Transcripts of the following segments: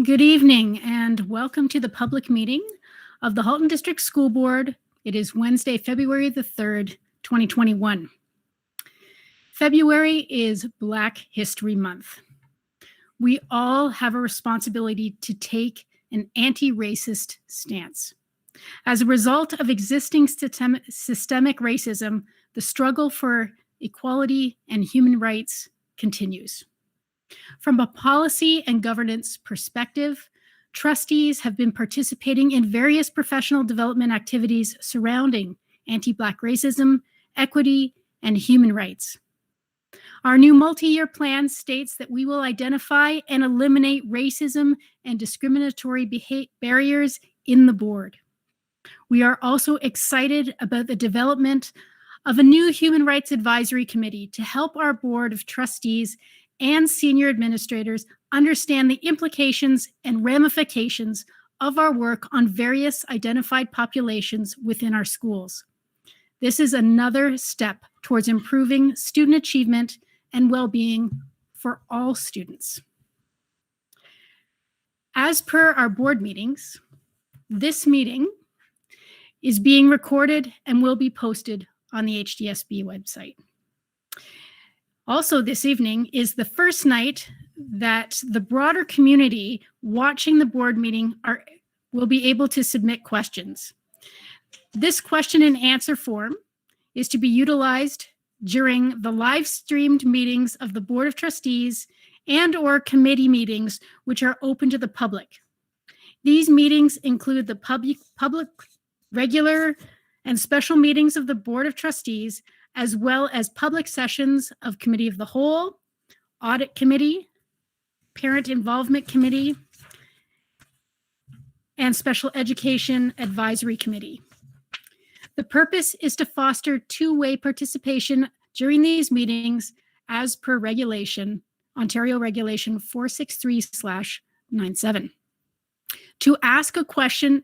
Good evening and welcome to the public meeting of the Halton District School Board. It is Wednesday, February the 3rd, 2021. February is Black History Month. We all have a responsibility to take an anti-racist stance. As a result of existing systemic racism, the struggle for equality and human rights continues. From a policy and governance perspective, trustees have been participating in various professional development activities surrounding anti-Black racism, equity, and human rights. Our new multi-year plan states that we will identify and eliminate racism and discriminatory barriers in the board. We are also excited about the development of a new Human Rights Advisory Committee to help our Board of Trustees and senior administrators understand the implications and ramifications of our work on various identified populations within our schools. This is another step towards improving student achievement and well-being for all students. As per our board meetings, this meeting is being recorded and will be posted on the HDSB website. Also this evening is the first night that the broader community watching the board meeting will be able to submit questions. This question and answer form is to be utilized during the live streamed meetings of the Board of Trustees and/or committee meetings which are open to the public. These meetings include the public regular and special meetings of the Board of Trustees, as well as public sessions of Committee of the Whole, Audit Committee, Parent Involvement Committee, and Special Education Advisory Committee. The purpose is to foster two-way participation during these meetings as per regulation, Ontario Regulation 463/97. To ask a question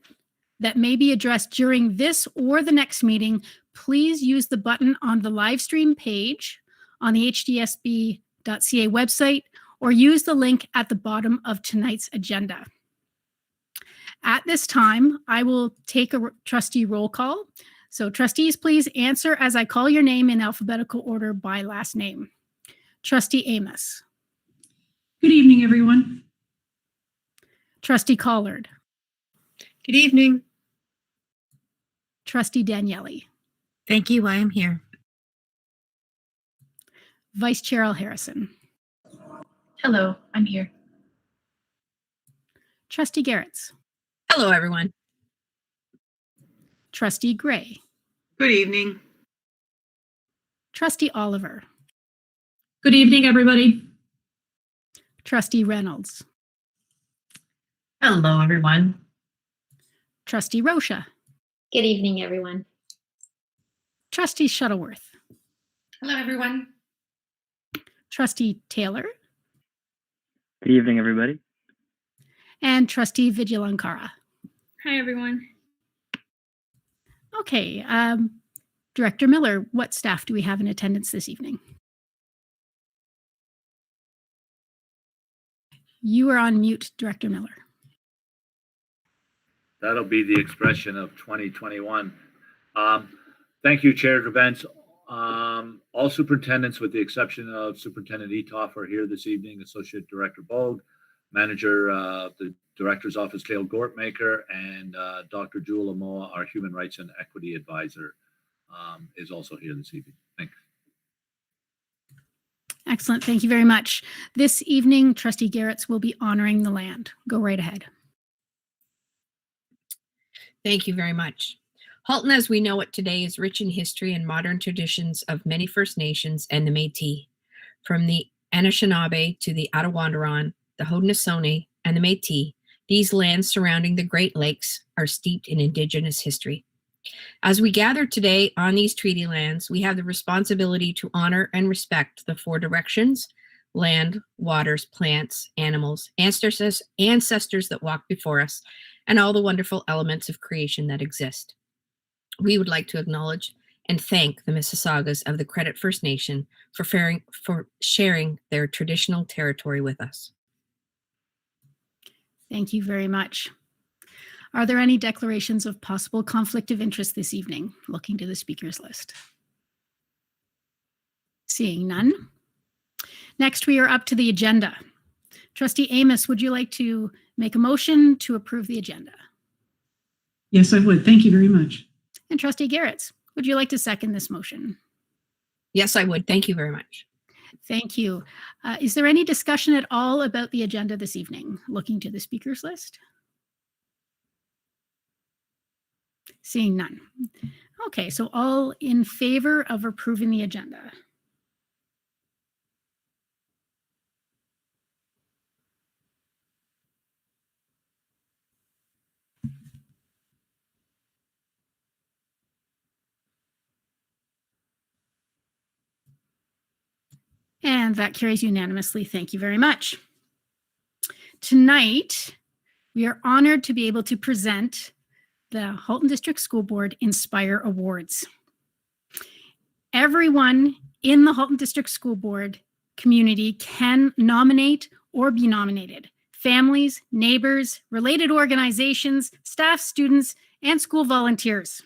that may be addressed during this or the next meeting, please use the button on the live stream page on the hdsb.ca website or use the link at the bottom of tonight's agenda. At this time, I will take a trustee roll call. So trustees, please answer as I call your name in alphabetical order by last name. Trustee Amos. Good evening, everyone. Trustee Collard. Good evening. Trustee Daniele. Thank you. I am here. Vice Chair Al Harrison. Hello, I'm here. Trustee Garretts. Hello, everyone. Trustee Gray. Good evening. Trustee Oliver. Good evening, everybody. Trustee Reynolds. Hello, everyone. Trustee Rocha. Good evening, everyone. Trustee Shuttleworth. Hello, everyone. Trustee Taylor. Good evening, everybody. And Trustee Vigilankara. Hi, everyone. Okay, Director Miller, what staff do we have in attendance this evening? You are on mute, Director Miller. That'll be the expression of 2021. Thank you, Chair Drabens. All superintendents, with the exception of Superintendent Etoff, are here this evening. Associate Director Bogue, Manager of the Director's Office, Cale Gortmaker, and Dr. Jewel Amoa, our Human Rights and Equity Advisor, is also here this evening. Thanks. Excellent. Thank you very much. This evening, Trustee Garretts will be honoring the land. Go right ahead. Thank you very much. Halton, as we know it today, is rich in history and modern traditions of many First Nations and the Métis. From the Anishinaabe to the Attawandaron, the Haudenosaunee, and the Métis, these lands surrounding the Great Lakes are steeped in Indigenous history. As we gather today on these treaty lands, we have the responsibility to honor and respect the four directions: land, waters, plants, animals, ancestors that walk before us, and all the wonderful elements of creation that exist. We would like to acknowledge and thank the Mississaugas of the Credit First Nation for sharing their traditional territory with us. Thank you very much. Are there any declarations of possible conflict of interest this evening? Looking to the speakers list. Seeing none. Next, we are up to the agenda. Trustee Amos, would you like to make a motion to approve the agenda? Yes, I would. Thank you very much. And Trustee Garretts, would you like to second this motion? Yes, I would. Thank you very much. Thank you. Is there any discussion at all about the agenda this evening? Looking to the speakers list. Seeing none. Okay, so all in favor of approving the agenda? And that carries unanimously. Thank you very much. Tonight, we are honored to be able to present the Halton District School Board Inspire Awards. Everyone in the Halton District School Board community can nominate or be nominated. Families, neighbors, related organizations, staff, students, and school volunteers.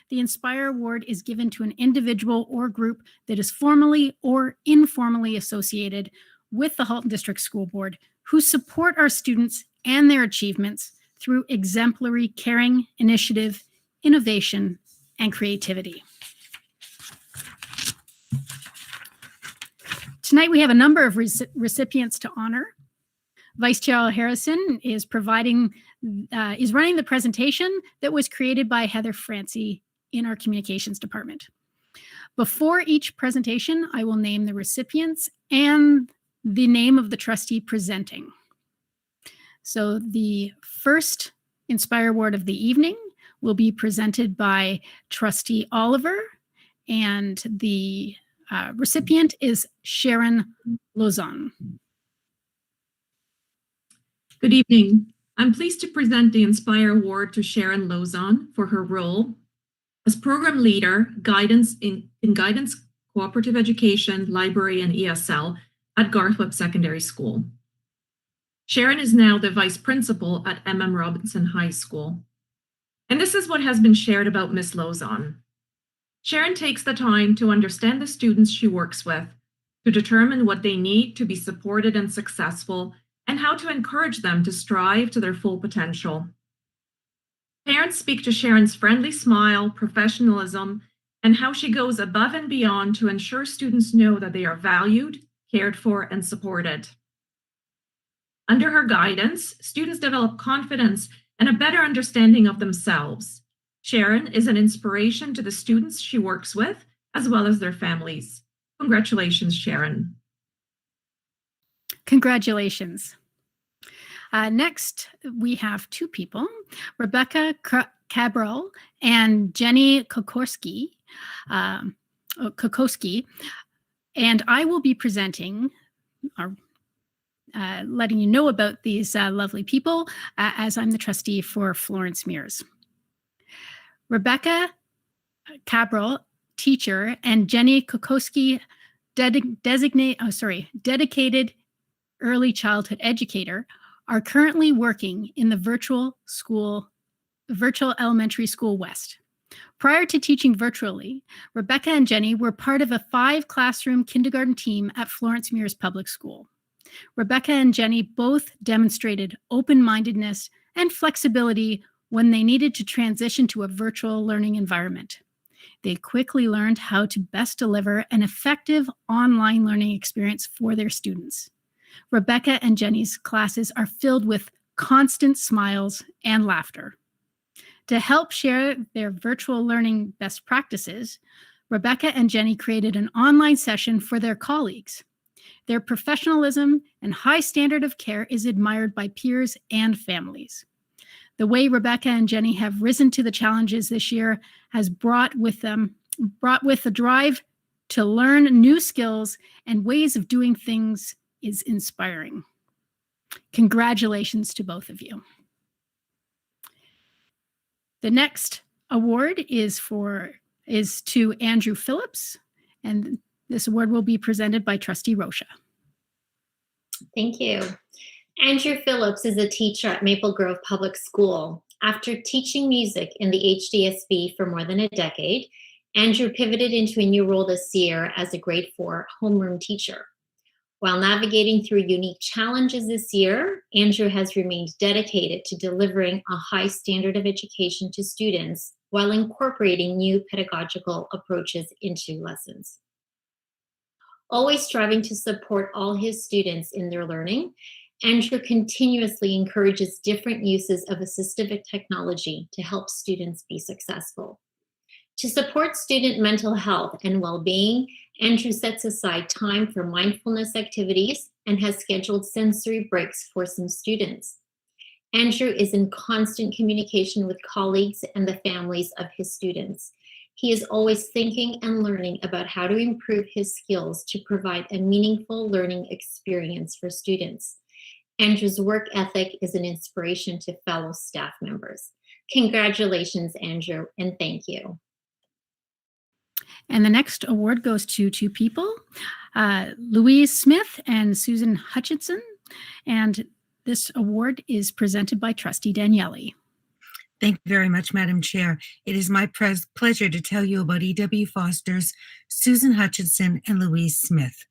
The Inspire Award is given to an individual or group that is formally or informally associated with the Halton District School Board who support our students and their achievements through exemplary caring, initiative, innovation, and creativity. Tonight we have a number of recipients to honor. Vice Chair Harrison is running the presentation that was created by Heather Francie in our communications department. Before each presentation, I will name the recipients and the name of the trustee presenting. So the first Inspire Award of the evening will be presented by Trustee Oliver, and the recipient is Sharon Lozon. Good evening. I'm pleased to present the Inspire Award to Sharon Lozon for her role as Program Leader, Guidance in Guidance, Cooperative Education, Library, and ESL at Garthwaite Secondary School. Sharon is now the Vice Principal at M.M. Robinson High School. And this is what has been shared about Ms. Lozon. Sharon takes the time to understand the students she works with, to determine what they need to be supported and successful, and how to encourage them to strive to their full potential. Parents speak to Sharon's friendly smile, professionalism, and how she goes above and beyond to ensure students know that they are valued, cared for, and supported. Under her guidance, students develop confidence and a better understanding of themselves. Sharon is an inspiration to the students she works with, as well as their families. Congratulations, Sharon. Congratulations. Next, we have two people, Rebecca Cabral and Jenny Kokorsky, and I will be presenting, letting you know about these lovely people as I'm the trustee for Florence Mears. Rebecca Cabral, teacher, and Jenny Kokorsky, dedicated early childhood educator, are currently working in the virtual elementary school West. Prior to teaching virtually, Rebecca and Jenny were part of a 5-classroom kindergarten team at Florence Mears Public School. Rebecca and Jenny both demonstrated open-mindedness and flexibility when they needed to transition to a virtual learning environment. They quickly learned how to best deliver an effective online learning experience for their students. Rebecca and Jenny's classes are filled with constant smiles and laughter. To help share their virtual learning best practices, Rebecca and Jenny created an online session for their colleagues. Their professionalism and high standard of care is admired by peers and families. The way Rebecca and Jenny have risen to the challenges this year has brought with the drive to learn new skills and ways of doing things is inspiring. Congratulations to both of you. The next award is to Andrew Phillips, and this award will be presented by Trustee Rocha. Thank you. Andrew Phillips is a teacher at Maple Grove Public School. After teaching music in the HDSB for more than a decade, Andrew pivoted into a new role this year as a grade 4 homeroom teacher. While navigating through unique challenges this year, Andrew has remained dedicated to delivering a high standard of education to students while incorporating new pedagogical approaches into lessons. Always striving to support all his students in their learning, Andrew continuously encourages different uses of assistive technology to help students be successful. To support student mental health and well-being, Andrew sets aside time for mindfulness activities and has scheduled sensory breaks for some students. Andrew is in constant communication with colleagues and the families of his students. He is always thinking and learning about how to improve his skills to provide a meaningful learning experience for students. Andrew's work ethic is an inspiration to fellow staff members. Congratulations, Andrew, and thank you. And the next award goes to two people, Louise Smith and Susan Hutchinson. And this award is presented by Trustee Daniele. Thank you very much, Madam Chair. It is my pleasure to tell you about E.W. Foster's Susan Hutchinson and Louise Smith.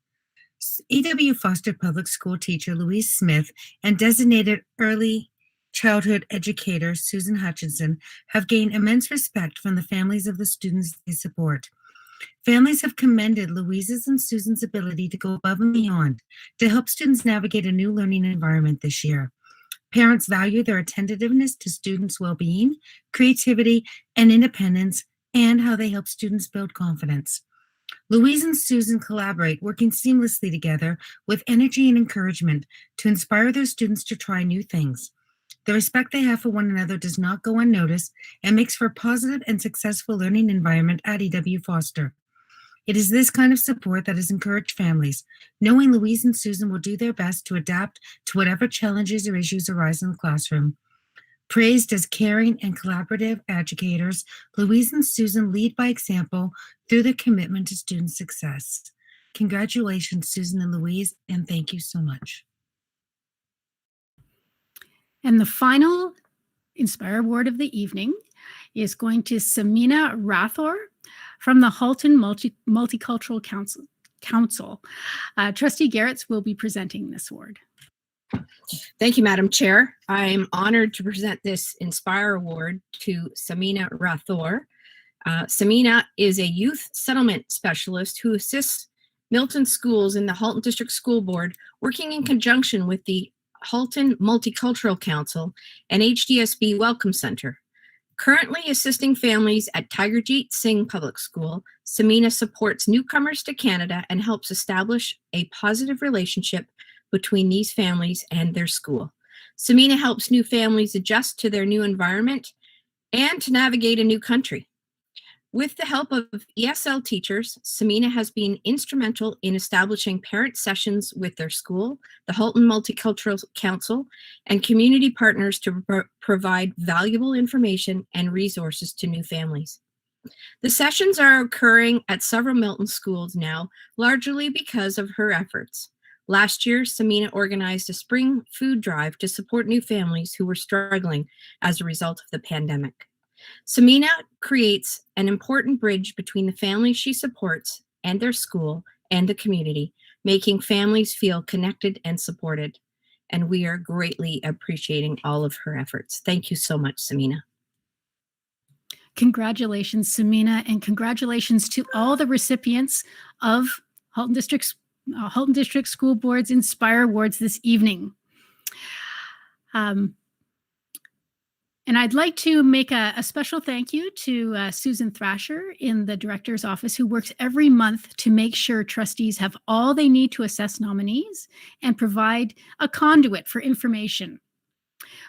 E.W. Foster public school teacher Louise Smith and designated early childhood educator Susan Hutchinson have gained immense respect from the families of the students they support. Families have commended Louise's and Susan's ability to go above and beyond to help students navigate a new learning environment this year. Parents value their attentiveness to students' well-being, creativity, and independence, and how they help students build confidence. Louise and Susan collaborate, working seamlessly together with energy and encouragement to inspire their students to try new things. The respect they have for one another does not go unnoticed and makes for a positive and successful learning environment at E.W. Foster. It is this kind of support that has encouraged families, knowing Louise and Susan will do their best to adapt to whatever challenges or issues arise in the classroom. Praised as caring and collaborative educators, Louise and Susan lead by example through their commitment to student success. Congratulations, Susan and Louise, and thank you so much. And the final Inspire Award of the evening is going to Samina Rathor from the Halton Multicultural Council. Trustee Garretts will be presenting this award. Thank you, Madam Chair. I'm honored to present this Inspire Award to Samina Rathor. Samina is a youth settlement specialist who assists Milton schools in the Halton District School Board, working in conjunction with the Halton Multicultural Council and HDSB Welcome Center. Currently assisting families at Tigerjeet Singh Public School, Samina supports newcomers to Canada and helps establish a positive relationship between these families and their school. Samina helps new families adjust to their new environment and to navigate a new country. With the help of ESL teachers, Samina has been instrumental in establishing parent sessions with their school, the Halton Multicultural Council, and community partners to provide valuable information and resources to new families. The sessions are occurring at several Milton schools now, largely because of her efforts. Last year, Samina organized a spring food drive to support new families who were struggling as a result of the pandemic. Samina creates an important bridge between the families she supports and their school and the community, making families feel connected and supported. And we are greatly appreciating all of her efforts. Thank you so much, Samina. Congratulations, Samina, and congratulations to all the recipients of Halton District School Board's Inspire Awards this evening. And I'd like to make a special thank you to Susan Thrasher in the director's office, who works every month to make sure trustees have all they need to assess nominees and provide a conduit for information.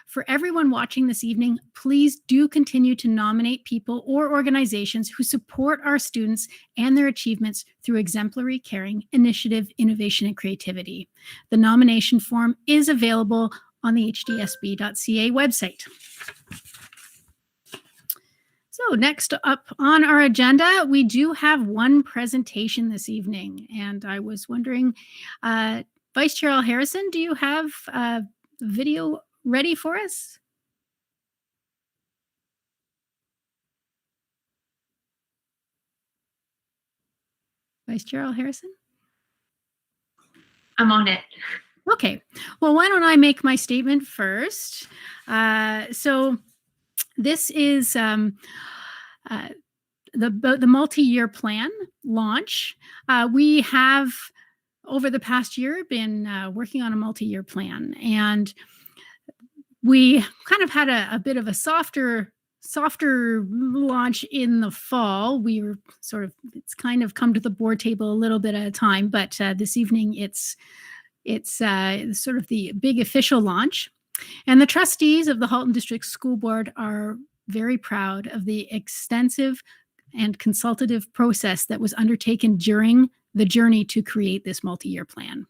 For everyone watching this evening, please do continue to nominate people or organizations who support our students and their achievements through exemplary caring, initiative, innovation, and creativity. The nomination form is available on the hdsb.ca website. So next up on our agenda, we do have one presentation this evening. And I was wondering, Vice Chair Al Harrison, do you have video ready for us? Vice Chair Harrison? I'm on it. Okay, well, why don't I make my statement first? So this is the multi-year plan launch. We have, over the past year, been working on a multi-year plan, and we kind of had a bit of a softer launch in the fall. We were it's kind of come to the board table a little bit at a time, but this evening it's sort of the big official launch. And the trustees of the Halton District School Board are very proud of the extensive and consultative process that was undertaken during the journey to create this multi-year plan.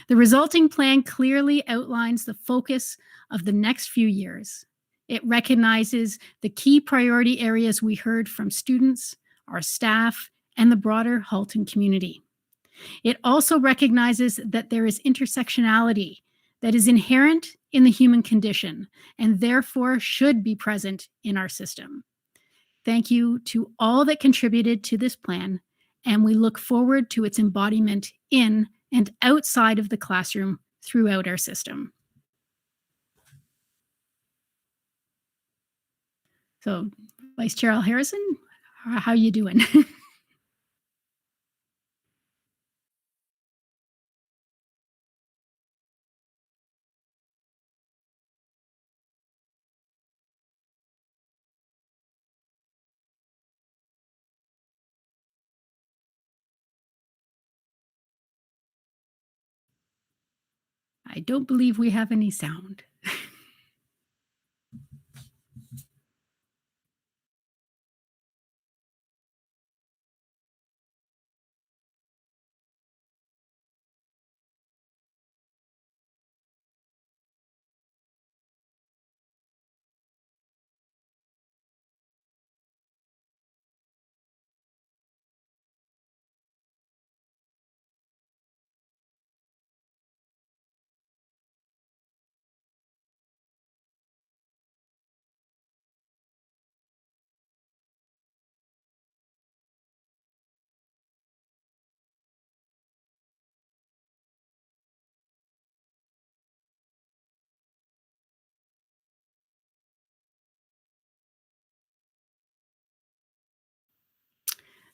The resulting plan clearly outlines the focus of the next few years. It recognizes the key priority areas we heard from students, our staff, and the broader Halton community. It also recognizes that there is intersectionality that is inherent in the human condition and therefore should be present in our system. Thank you to all that contributed to this plan, and we look forward to its embodiment in and outside of the classroom throughout our system. So, Vice Chair Harrison, how you doing? I don't believe we have any sound.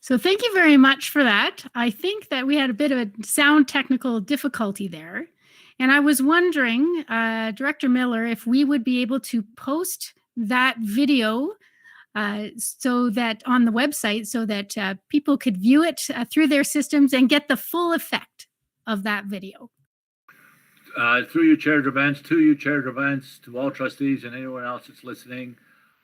So thank you very much for that. I think that we had a bit of a sound technical difficulty there. And I was wondering, Director Miller, if we would be able to post that video so that on the website so that people could view it through their systems and get the full effect of that video. Through you, Chair Drevens, to all trustees and anyone else that's listening,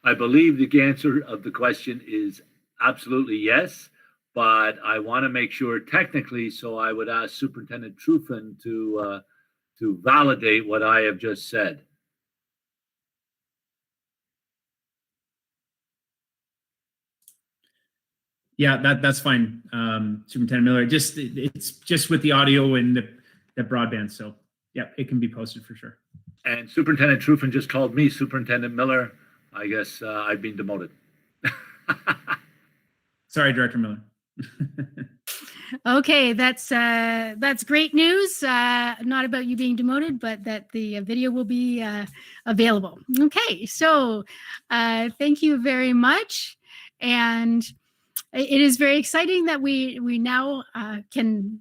I believe the answer of the question is absolutely yes, but I want to make sure technically, so I would ask Superintendent Truffin to validate what I have just said. Yeah, that's fine, Superintendent Miller. It's just with the audio and the broadband, so yeah, it can be posted for sure. And Superintendent Truffin just called me Superintendent Miller. I guess I've been demoted. Sorry, Director Miller. Okay, that's great news. Not about you being demoted, but that the video will be available. Okay, so thank you very much, and it is very exciting that we now can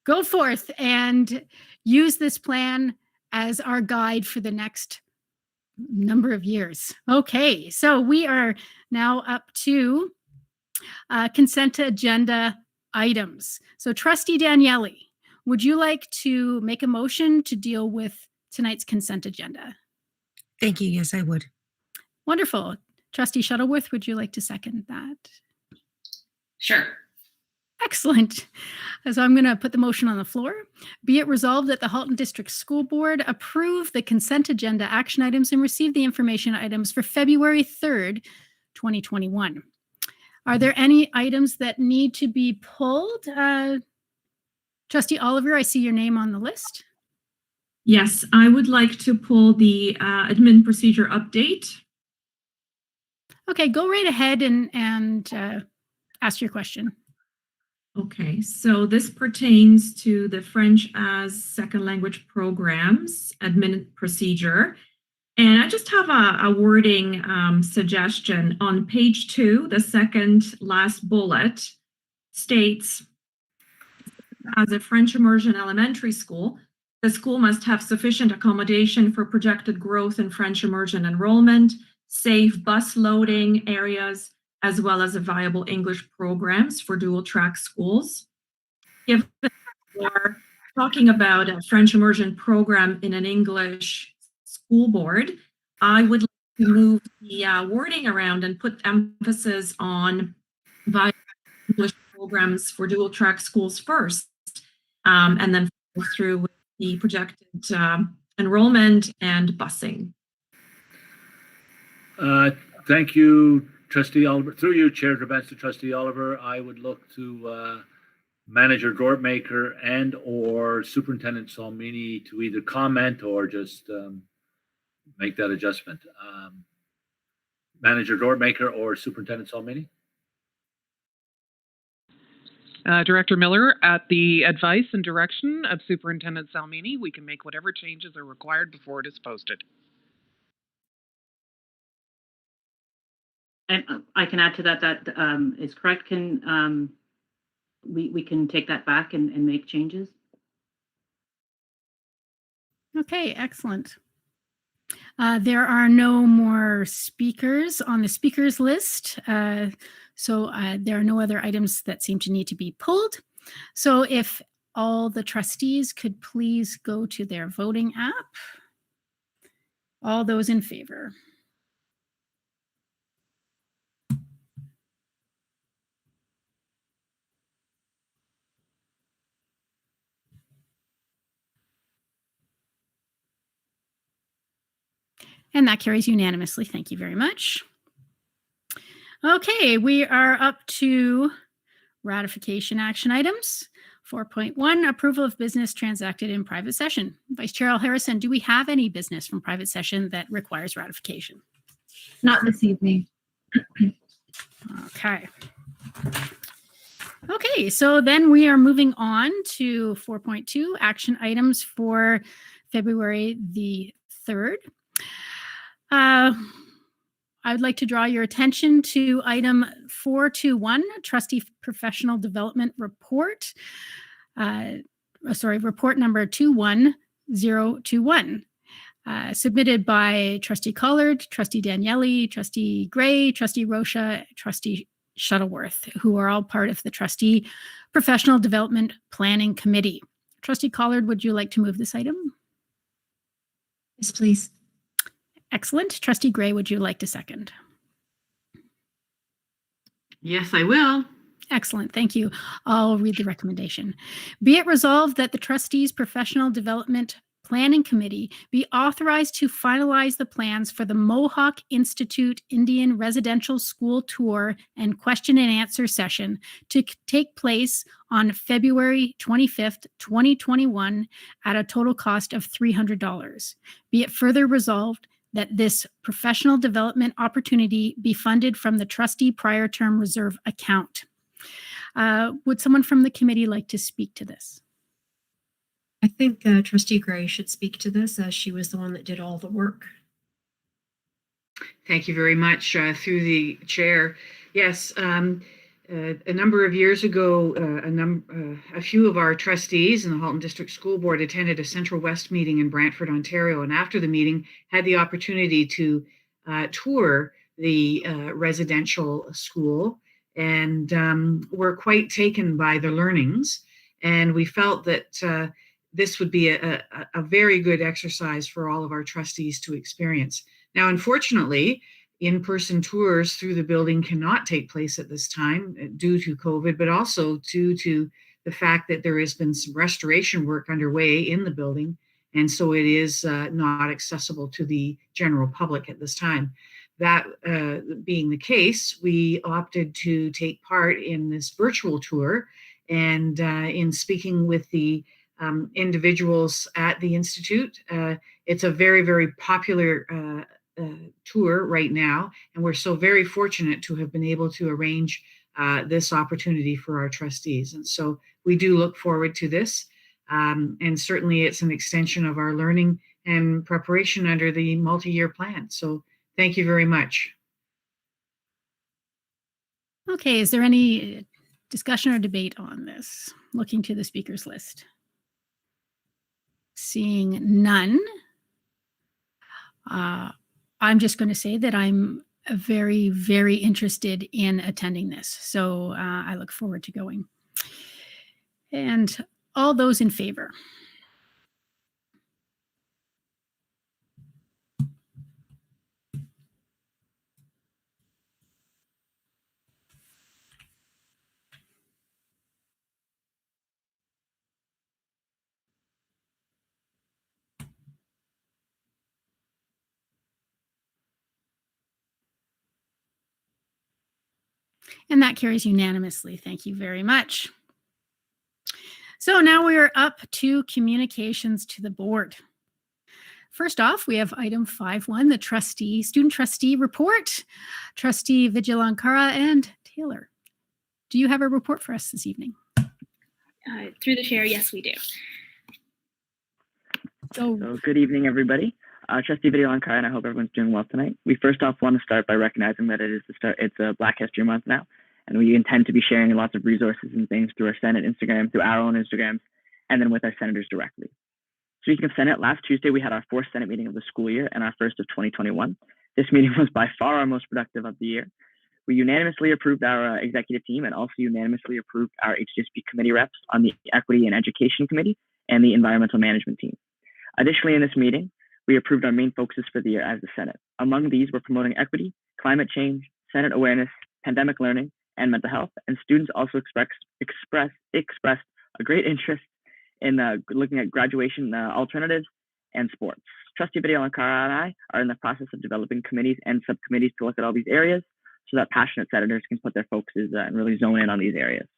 go forth and use this plan as our guide for the next number of years. Okay, so we are now up to consent agenda items. So Trustee Daniele, would you like to make a motion to deal with tonight's consent agenda? Thank you. Yes, I would. Wonderful. Trustee Shuttleworth, would you like to second that? Sure. Excellent. So I'm going to put the motion on the floor. Be it resolved that the Halton District School Board approve the consent agenda action items and receive the information items for February 3rd, 2021. Are there any items that need to be pulled? Trustee Oliver, I see your name on the list. Yes, I would like to pull the admin procedure update. Okay, go right ahead and ask your question. Okay, so this pertains to the French as second language programs admin procedure. And I just have a wording suggestion. On page 2, the second last bullet states, as a French immersion elementary school, the school must have sufficient accommodation for projected growth in French immersion enrollment, safe bus loading areas, as well as a viable English programs for dual track schools. If we're talking about a French immersion program in an English school board, I would like to move the wording around and put emphasis on viable English programs for dual track schools first, and then follow through with the projected enrollment and busing. Thank you, Trustee Oliver. Through you, Chair Drabens, to Trustee Oliver, I would look to Manager Dortmaker and or Superintendent Salmini to either comment or just make that adjustment. Manager Dortmaker or Superintendent Salmini? Director Miller, at the advice and direction of Superintendent Salmini, we can make whatever changes are required before it is posted. And I can add to that, that is correct. Can we can take that back and make changes? Okay, excellent. There are no more speakers on the speakers list. So there are no other items that seem to need to be pulled. So if all the trustees could please go to their voting app. All those in favor. And that carries unanimously. Thank you very much. Okay, we are up to ratification action items. 4.1, approval of business transacted in private session. Vice Chair Harrison, do we have any business from private session that requires ratification? Not this evening. Okay. Okay, so then we are moving on to 4.2, action items for February the 3rd. I would like to draw your attention to item 421, Trustee Professional Development Report. Report number 21021, submitted by Trustee Collard, Trustee Daniele, Trustee Gray, Trustee Rocha, Trustee Shuttleworth, who are all part of the Trustee Professional Development Planning Committee. Trustee Collard, would you like to move this item? Yes, please. Excellent. Trustee Gray, would you like to second? Yes, I will. Excellent. Thank you. I'll read the recommendation. Be it resolved that the Trustees Professional Development Planning Committee be authorized to finalize the plans for the Mohawk Institute Indian Residential School Tour and question and answer session to take place on February 25th, 2021 at a total cost of $300. Be it further resolved that this professional development opportunity be funded from the trustee prior term reserve account. Would someone from the committee like to speak to this? I think Trustee Gray should speak to this, as she was the one that did all the work. Thank you very much. Through the chair. Yes, a number of years ago, a few of our trustees in the Halton District School Board attended a Central West meeting in Brantford, Ontario, and after the meeting had the opportunity to tour the residential school, and were quite taken by the learnings. And we felt that this would be a very good exercise for all of our trustees to experience. Now, unfortunately, in-person tours through the building cannot take place at this time due to COVID, but also due to the fact that there has been some restoration work underway in the building. And so it is not accessible to the general public at this time. That being the case, we opted to take part in this virtual tour, and in speaking with the individuals at the Institute. It's a very, very popular tour right now, and we're so very fortunate to have been able to arrange this opportunity for our trustees. And so we do look forward to this. And certainly it's an extension of our learning and preparation under the multi-year plan. So thank you very much. Okay, is there any discussion or debate on this? Looking to the speakers list. Seeing none, I'm just going to say that I'm very, very interested in attending this. So I look forward to going. And all those in favor? And that carries unanimously. Thank you very much. So now we are up to communications to the board. First off, we have item 5.1, the student trustee report. Trustee Vigilankara and Taylor, do you have a report for us this evening? Through the chair, yes, we do. So good evening, everybody. Trustee Vigilankara, and I hope everyone's doing well tonight. We first off want to start by recognizing that it's a Black History Month now, and we intend to be sharing lots of resources and things through our Senate Instagram, through our own Instagrams, and then with our senators directly. Speaking of Senate, last Tuesday we had our fourth Senate meeting of the school year and our first of 2021. This meeting was by far our most productive of the year. We unanimously approved our executive team and also unanimously approved our HDSB committee reps on the Equity and Education Committee and the Environmental Management team. Additionally, in this meeting, we approved our main focuses for the year as the Senate. Among these, we're promoting equity, climate change, Senate awareness, pandemic learning, and mental health. And students also expressed a great interest in looking at graduation alternatives and sports. Trustee Vigilankara and I are in the process of developing committees and subcommittees to look at all these areas so that passionate senators can put their focuses and really zone in on these areas.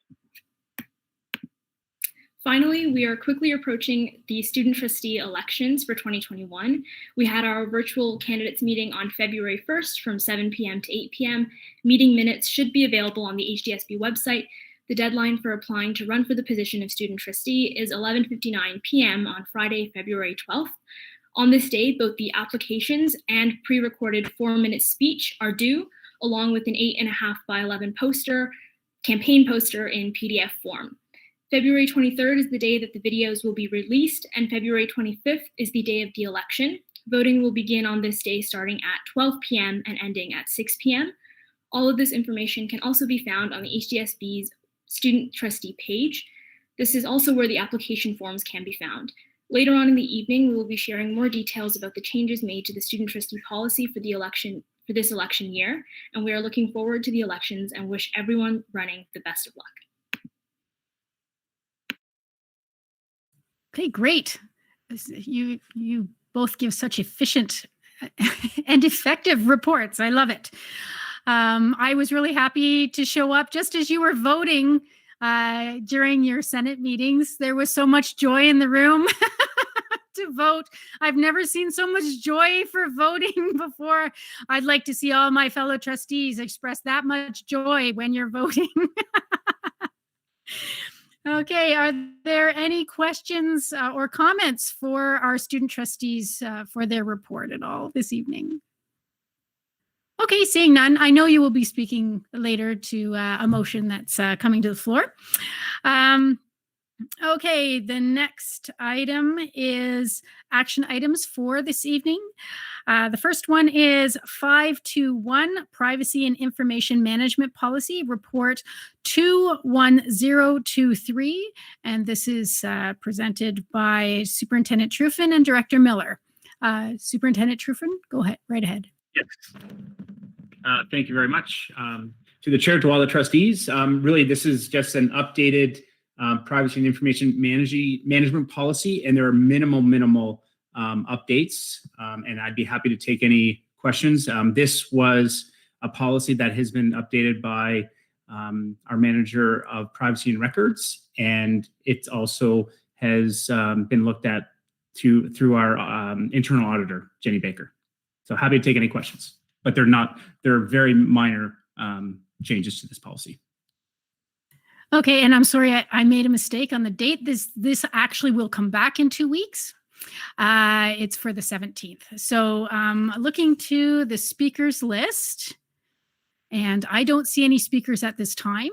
Finally, we are quickly approaching the student trustee elections for 2021. We had our virtual candidates meeting on February 1st from 7 p.m. to 8 p.m. Meeting minutes should be available on the HDSB website. The deadline for applying to run for the position of student trustee is 11:59 p.m. on Friday, February 12th. On this day, both the applications and pre-recorded 4-minute speech are due, along with an 8.5 by 11 campaign poster in PDF form. February 23rd is the day that the videos will be released, and February 25th is the day of the election. Voting will begin on this day starting at 12 p.m. and ending at 6 p.m. All of this information can also be found on the HDSB's student trustee page. This is also where the application forms can be found. Later on in the evening, we will be sharing more details about the changes made to the student trustee policy for this election year, and we are looking forward to the elections and wish everyone running the best of luck. Okay, great. You both give such efficient and effective reports. I love it. I was really happy to show up just as you were voting during your Senate meetings. There was so much joy in the room to vote. I've never seen so much joy for voting before. I'd like to see all my fellow trustees express that much joy when you're voting. Okay, are there any questions or comments for our student trustees for their report at all this evening? Okay, seeing none, I know you will be speaking later to a motion that's coming to the floor. Okay, the next item is action items for this evening. The first one is 521, Privacy and Information Management Policy, Report 21023. And this is presented by Superintendent Truffin and Director Miller. Superintendent Truffin, go ahead, right ahead. Yes. Thank you very much. To the chair, to all the trustees, really this is just an updated privacy and information management policy, and there are minimal updates, and I'd be happy to take any questions. This was a policy that has been updated by our manager of privacy and records, and it also has been looked at through our internal auditor, Jenny Baker. So happy to take any questions, but they're very minor changes to this policy. Okay, and I'm sorry, I made a mistake on the date. This actually will come back in 2 weeks. It's for the 17th. So looking to the speakers list, and I don't see any speakers at this time.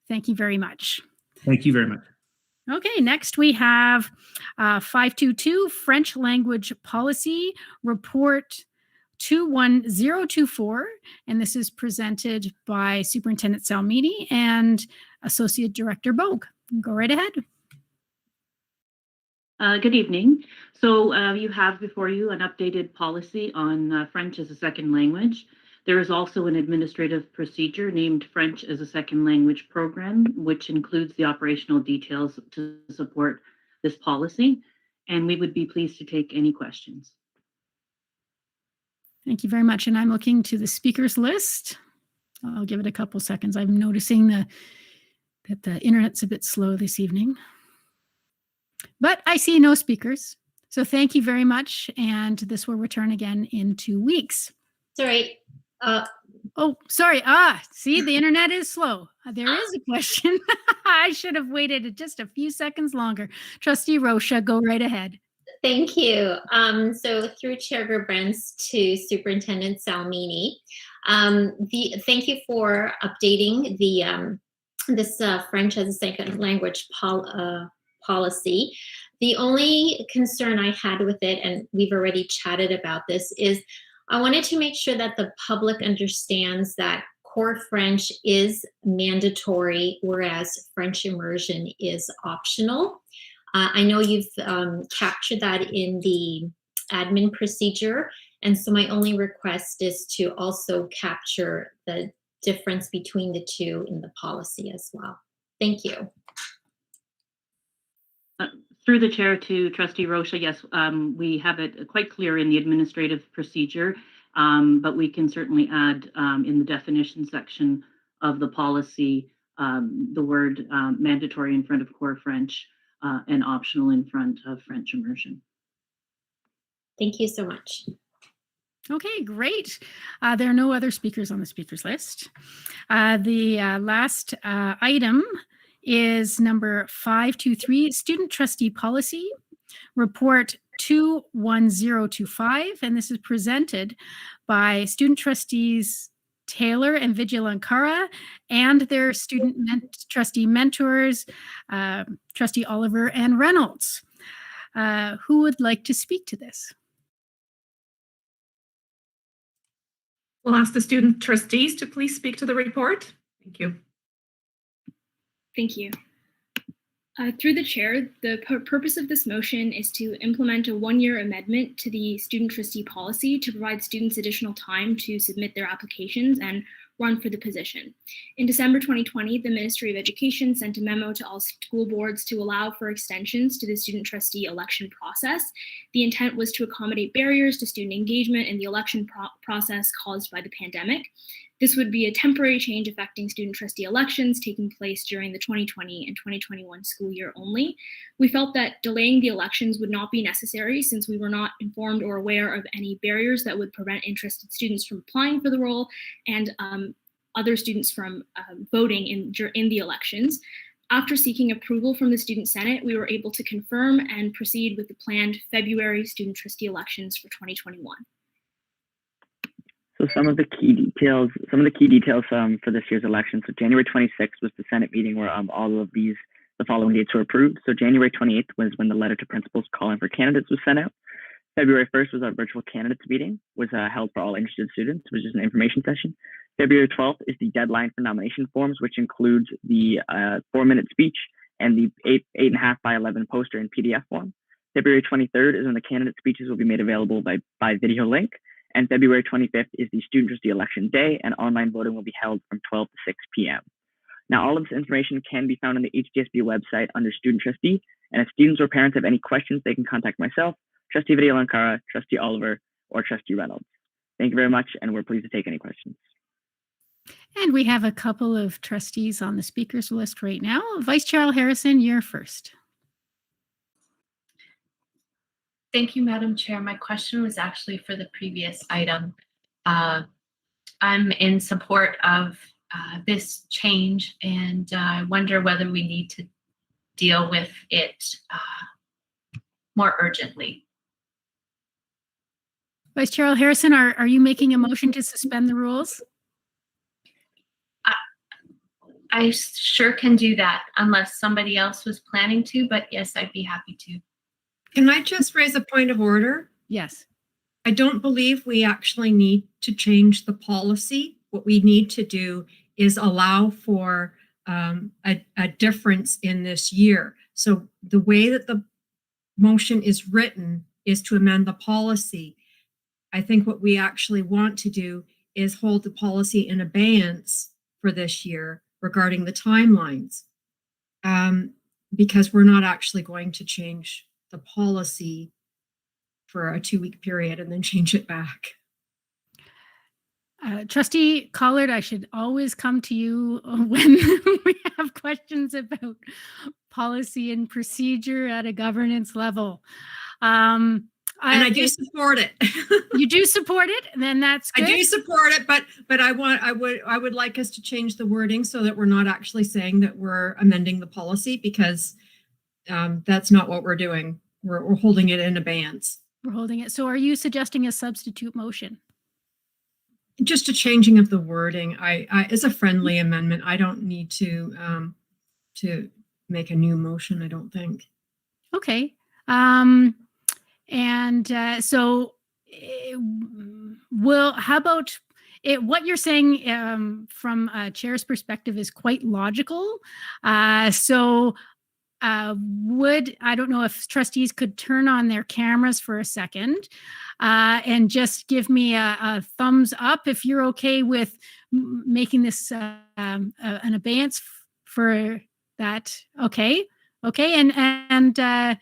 Thank you very much. Thank you very much. Okay, next we have 522 French Language Policy Report 21024, and this is presented by Superintendent Salmini and Associate Director Bogue. Go right ahead. Good evening. So you have before you an updated policy on French as a second language. There is also an administrative procedure named French as a Second Language Program, which includes the operational details to support this policy, and we would be pleased to take any questions. Thank you very much. And I'm looking to the speakers list. I'll give it a couple seconds. I'm noticing that the internet's a bit slow this evening. But I see no speakers. So thank you very much. And this will return again in 2 weeks. Sorry. Oh, sorry. See, the internet is slow. There is a question. I should have waited just a few seconds longer. Trustee Rocha, go right ahead. Thank you. So through Chair Gerbrands to Superintendent Salmini, thank you for updating this French as a second language policy. The only concern I had with it, and we've already chatted about this, is I wanted to make sure that the public understands that core French is mandatory, whereas French immersion is optional. I know you've captured that in the admin procedure, and so my only request is to also capture the difference between the two in the policy as well. Thank you. Through the chair to Trustee Rocha, yes, we have it quite clear in the administrative procedure, but we can certainly add in the definition section of the policy the word mandatory in front of core French and optional in front of French immersion. Thank you so much. Okay, great. There are no other speakers on the speakers list. The last item is number 523, Student Trustee Policy, Report 21025, and this is presented by Student Trustees Taylor and Vigilankara and their trustee mentors, Trustee Oliver and Reynolds. Who would like to speak to this? We'll ask the student trustees to please speak to the report. Thank you. Thank you. Through the chair, the purpose of this motion is to implement a one-year amendment to the student trustee policy to provide students additional time to submit their applications and run for the position. In December 2020, the Ministry of Education sent a memo to all school boards to allow for extensions to the student trustee election process. The intent was to accommodate barriers to student engagement in the election process caused by the pandemic. This would be a temporary change affecting student trustee elections taking place during the 2020 and 2021 school year only. We felt that delaying the elections would not be necessary since we were not informed or aware of any barriers that would prevent interested students from applying for the role and other students from voting in the elections. After seeking approval from the Student Senate, we were able to confirm and proceed with the planned February student trustee elections for 2021. So some of the key details for this year's election. So January 26th was the Senate meeting where all of the following dates were approved. So January 28th was when the letter to principals calling for candidates was sent out. February 1st was our virtual candidates meeting, was held for all interested students, which is an information session. February 12th is the deadline for nomination forms, which includes the 4-minute speech and the 8.5 by 11 poster in PDF form. February 23rd is when the candidate speeches will be made available by video link. And February 25th is the student trustee election day, and online voting will be held from 12 to 6 p.m. Now, all of this information can be found on the HDSB website under student trustee. And if students or parents have any questions, they can contact myself, Trustee Vigilankara, Trustee Oliver, or Trustee Reynolds. Thank you very much, and we're pleased to take any questions. And we have a couple of trustees on the speakers list right now. Vice Chair Harrison, you're first. Thank you, Madam Chair. My question was actually for the previous item. I'm in support of this change, and I wonder whether we need to deal with it more urgently. Vice Chair Harrison, are you making a motion to suspend the rules? I sure can do that unless somebody else was planning to, but yes, I'd be happy to. Can I just raise a point of order? Yes. I don't believe we actually need to change the policy. What we need to do is allow for a difference in this year. So the way that the motion is written is to amend the policy. I think what we actually want to do is hold the policy in abeyance for this year regarding the timelines, because we're not actually going to change the policy for a 2-week period and then change it back. Trustee Collard, I should always come to you when we have questions about policy and procedure at a governance level. I do support it. You do support it, and then that's good. I do support it, but I would like us to change the wording so that we're not actually saying that we're amending the policy, because that's not what we're doing. We're holding it in abeyance. We're holding it. So are you suggesting a substitute motion? Just a changing of the wording. I as a friendly amendment. I don't need to make a new motion, I don't think. Okay. So how about it? What you're saying from a chair's perspective is quite logical. I don't know if trustees could turn on their cameras for a second and just give me a thumbs up if you're okay with making this an abeyance for that. Okay. And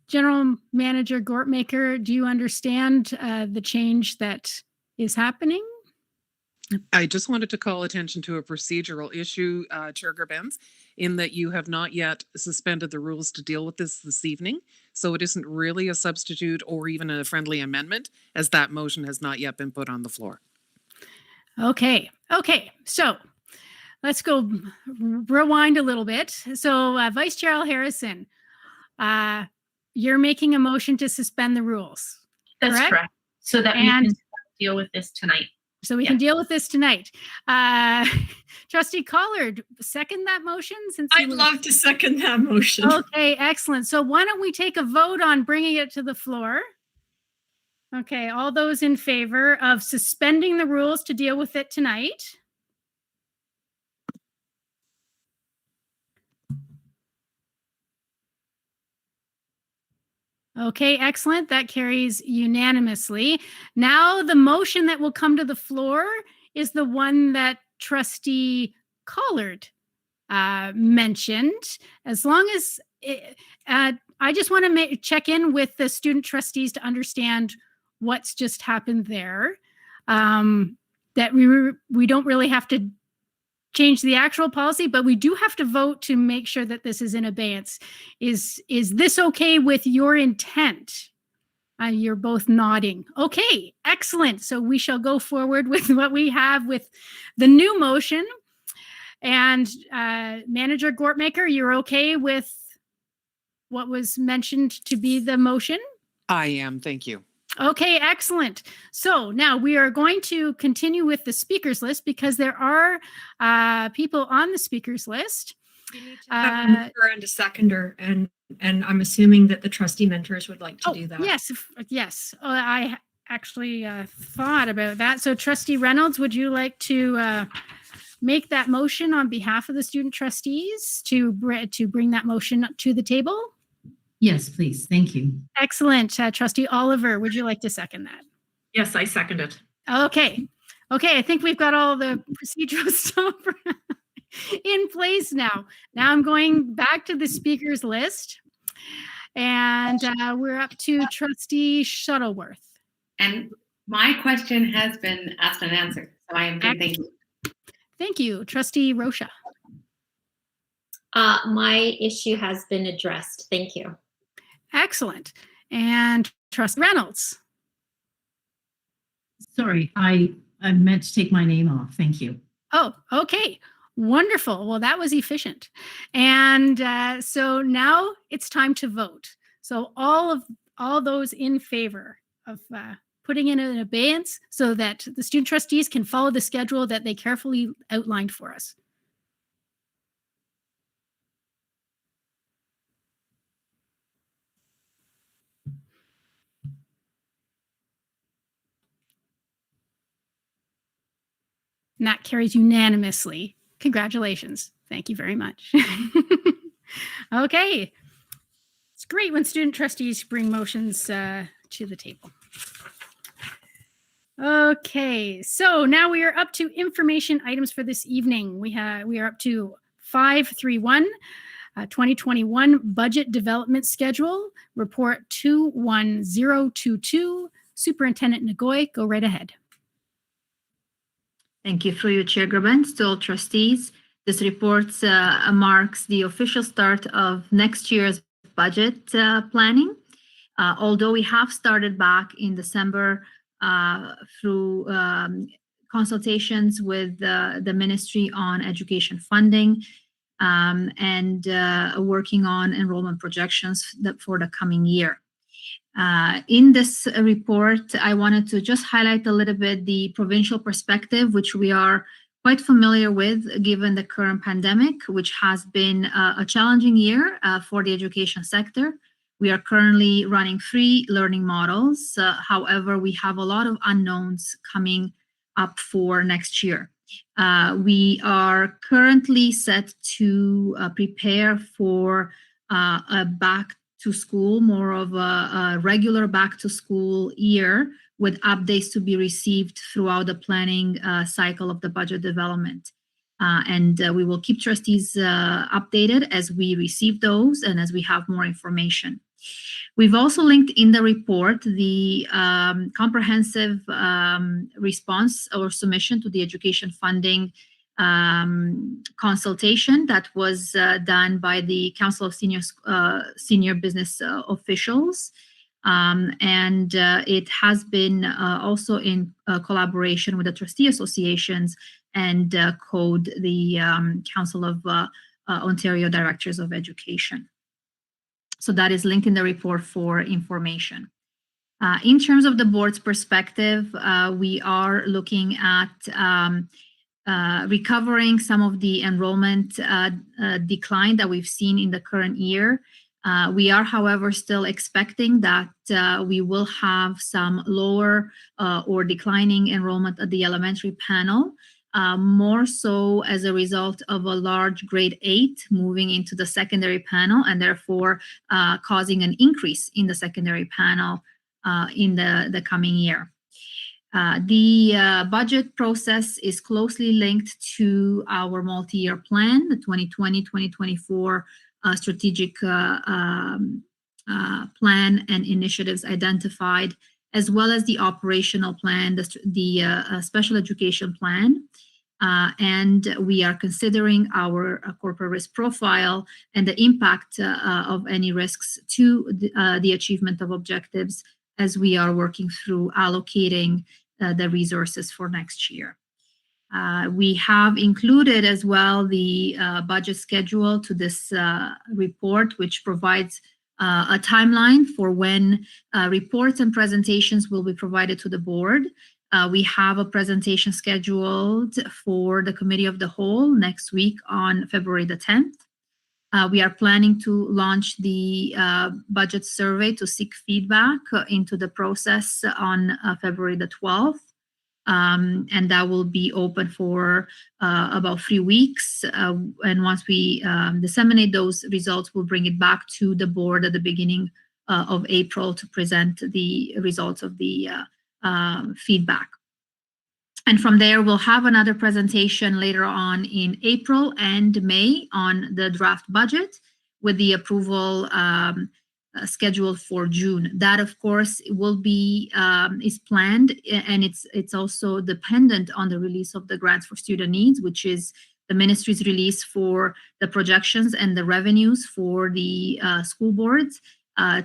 General Manager Gortmaker, do you understand the change that is happening? I just wanted to call attention to a procedural issue, Chair Gerbens, in that you have not yet suspended the rules to deal with this evening. So it isn't really a substitute or even a friendly amendment, as that motion has not yet been put on the floor. Okay. So let's go rewind a little bit. So Vice Chair Harrison, you're making a motion to suspend the rules. That's correct. So that we can deal with this tonight. So we can deal with this tonight. Trustee Collard, second that motion? I'd love to second that motion. Okay, excellent. So why don't we take a vote on bringing it to the floor? Okay, all those in favor of suspending the rules to deal with it tonight? Okay, excellent. That carries unanimously. Now the motion that will come to the floor is the one that Trustee Collard mentioned. As long as I just want to check in with the student trustees to understand what's just happened there. That we don't really have to change the actual policy, but we do have to vote to make sure that this is in abeyance. Is this okay with your intent? You're both nodding. Okay, excellent. So we shall go forward with what we have with the new motion. And Manager Gortmaker, you're okay with what was mentioned to be the motion? I am, thank you. Okay, excellent. So now we are going to continue with the speakers list because there are people on the speakers list. We need to have a mover and a seconder, and I'm assuming that the trustee mentors would like to do that. Yes. I actually thought about that. So Trustee Reynolds, would you like to make that motion on behalf of the student trustees to bring that motion to the table? Yes, please. Thank you. Excellent. Trustee Oliver, would you like to second that? Yes, I second it. Okay. I think we've got all the procedural stuff in place now. Now I'm going back to the speakers list, and we're up to Trustee Shuttleworth. And my question has been asked and answered, so I am good. Thank you. Thank you. Trustee Rocha. My issue has been addressed. Thank you. Excellent. and Trustee Reynolds. Sorry, I meant to take my name off. Thank you. Oh, okay. Wonderful. Well, that was efficient. And so now it's time to vote. So all those in favor of putting in an abeyance so that the student trustees can follow the schedule that they carefully outlined for us. And that carries unanimously. Congratulations. Thank you very much. Okay. It's great when student trustees bring motions to the table. Okay, so now we are up to information items for this evening. We are up to 531, 2021 Budget Development Schedule, Report 21022. Superintendent Nagoy, go right ahead. Thank you through you, Chair Grabens, to all trustees. This report marks the official start of next year's budget planning. Although we have started back in December through consultations with the Ministry on Education Funding and working on enrollment projections for the coming year. In this report, I wanted to just highlight a little bit the provincial perspective, which we are quite familiar with given the current pandemic, which has been a challenging year for the education sector. We are currently running 3 learning models. However, we have a lot of unknowns coming up for next year. We are currently set to prepare for a back to school, more of a regular back to school year with updates to be received throughout the planning cycle of the budget development. And we will keep trustees updated as we receive those and as we have more information. We've also linked in the report the comprehensive response or submission to the education funding consultation that was done by the Council of Senior Business Officials. And it has been also in collaboration with the trustee associations and CODE, the Council of Ontario Directors of Education. So that is linked in the report for information. In terms of the board's perspective, we are looking at recovering some of the enrollment decline that we've seen in the current year. We are, however, still expecting that we will have some lower or declining enrollment at the elementary panel, more so as a result of a large grade 8 moving into the secondary panel and therefore causing an increase in the secondary panel in the coming year. The budget process is closely linked to our multi-year plan, the 2020-2024 strategic plan and initiatives identified, as well as the operational plan, the special education plan. And we are considering our corporate risk profile and the impact of any risks to the achievement of objectives as we are working through allocating the resources for next year. We have included as well the budget schedule to this report, which provides a timeline for when reports and presentations will be provided to the board. We have a presentation scheduled for the Committee of the Whole next week on February the 10th. We are planning to launch the budget survey to seek feedback into the process on February the 12th. And that will be open for about 3 weeks. And once we disseminate those results, we'll bring it back to the board at the beginning of April to present the results of the feedback. And from there, we'll have another presentation later on in April and May on the draft budget with the approval scheduled for June. That, of course, will be is planned, and it's also dependent on the release of the grants for student needs, which is the ministry's release for the projections and the revenues for the school boards.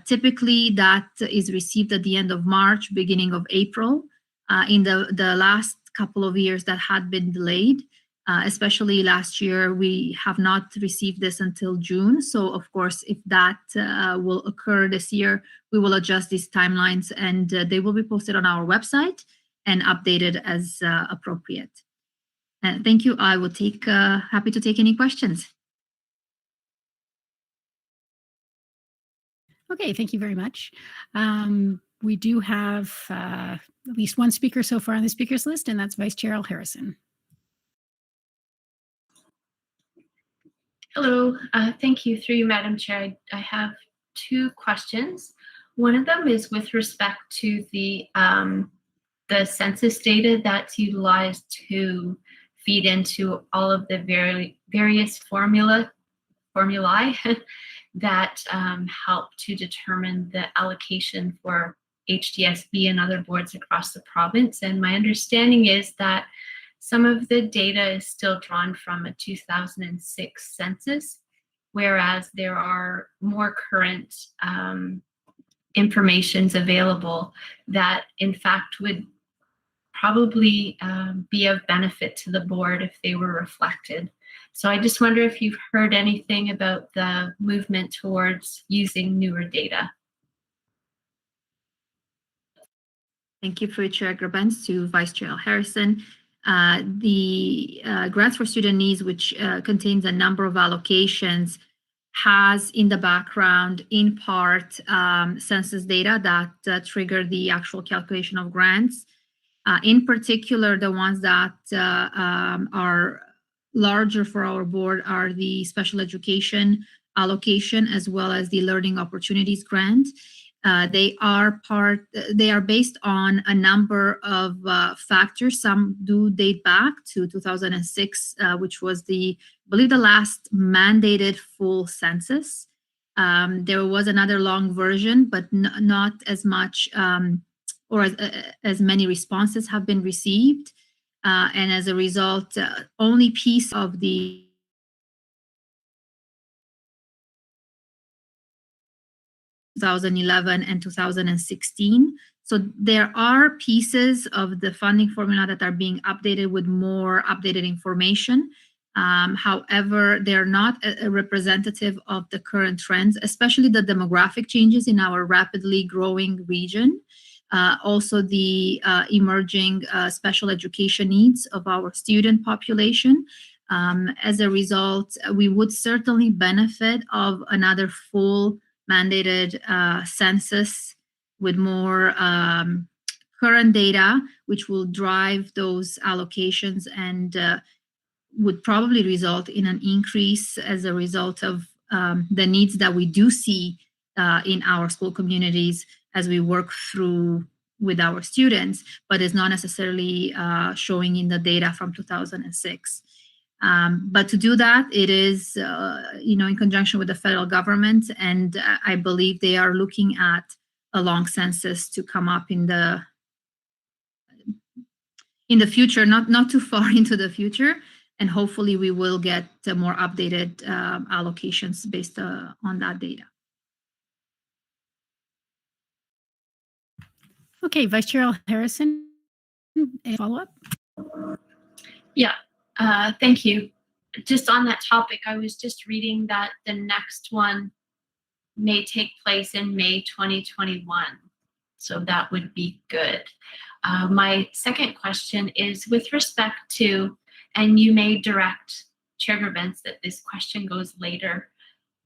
Typically, that is received at the end of March, beginning of April. In the last couple of years, that had been delayed. Especially last year, we have not received this until June. So, of course, if that will occur this year, we will adjust these timelines, and they will be posted on our website and updated as appropriate. Thank you. I will happy to take any questions. Okay, thank you very much. We do have at least one speaker so far on the speakers list, and that's Vice Chair Al Harrison. Hello, thank you. Through you, Madam Chair, I have two questions. One of them is with respect to the census data that's utilized to feed into all of the various formulae that help to determine the allocation for HDSB and other boards across the province. And my understanding is that some of the data is still drawn from a 2006 census, whereas there are more current informations available that in fact would probably be of benefit to the board if they were reflected. So I just wonder if you've heard anything about the movement towards using newer data. Thank you for Chair Grabens. To Vice Chair Al Harrison. The Grants for Student Needs, which contains a number of allocations, has in the background, in part, census data that trigger the actual calculation of grants. In particular, the ones that are larger for our board are the special education allocation as well as the learning opportunities grant. They are based on a number of factors. Some do date back to 2006, which was I believe the last mandated full census. There was another long version, but not as much or as many responses have been received. And as a result, only piece of the 2011 and 2016. So there are pieces of the funding formula that are being updated with more updated information. However, they're not a representative of the current trends, especially the demographic changes in our rapidly growing region. Also the emerging special education needs of our student population. As a result, we would certainly benefit of another full mandated census with more current data, which will drive those allocations and would probably result in an increase as a result of the needs that we do see in our school communities as we work through with our students, but is not necessarily showing in the data from 2006. But to do that, it is, in conjunction with the federal government, and I believe they are looking at a long census to come up in the future, not too far into the future, and hopefully we will get more updated allocations based on that data. Okay, Vice Chair Al Harrison, a follow-up? Yeah. Thank you. Just on that topic, I was just reading that the next one may take place in May 2021. So that would be good. My second question is with respect to, and you may direct Chair Grabens that this question goes later,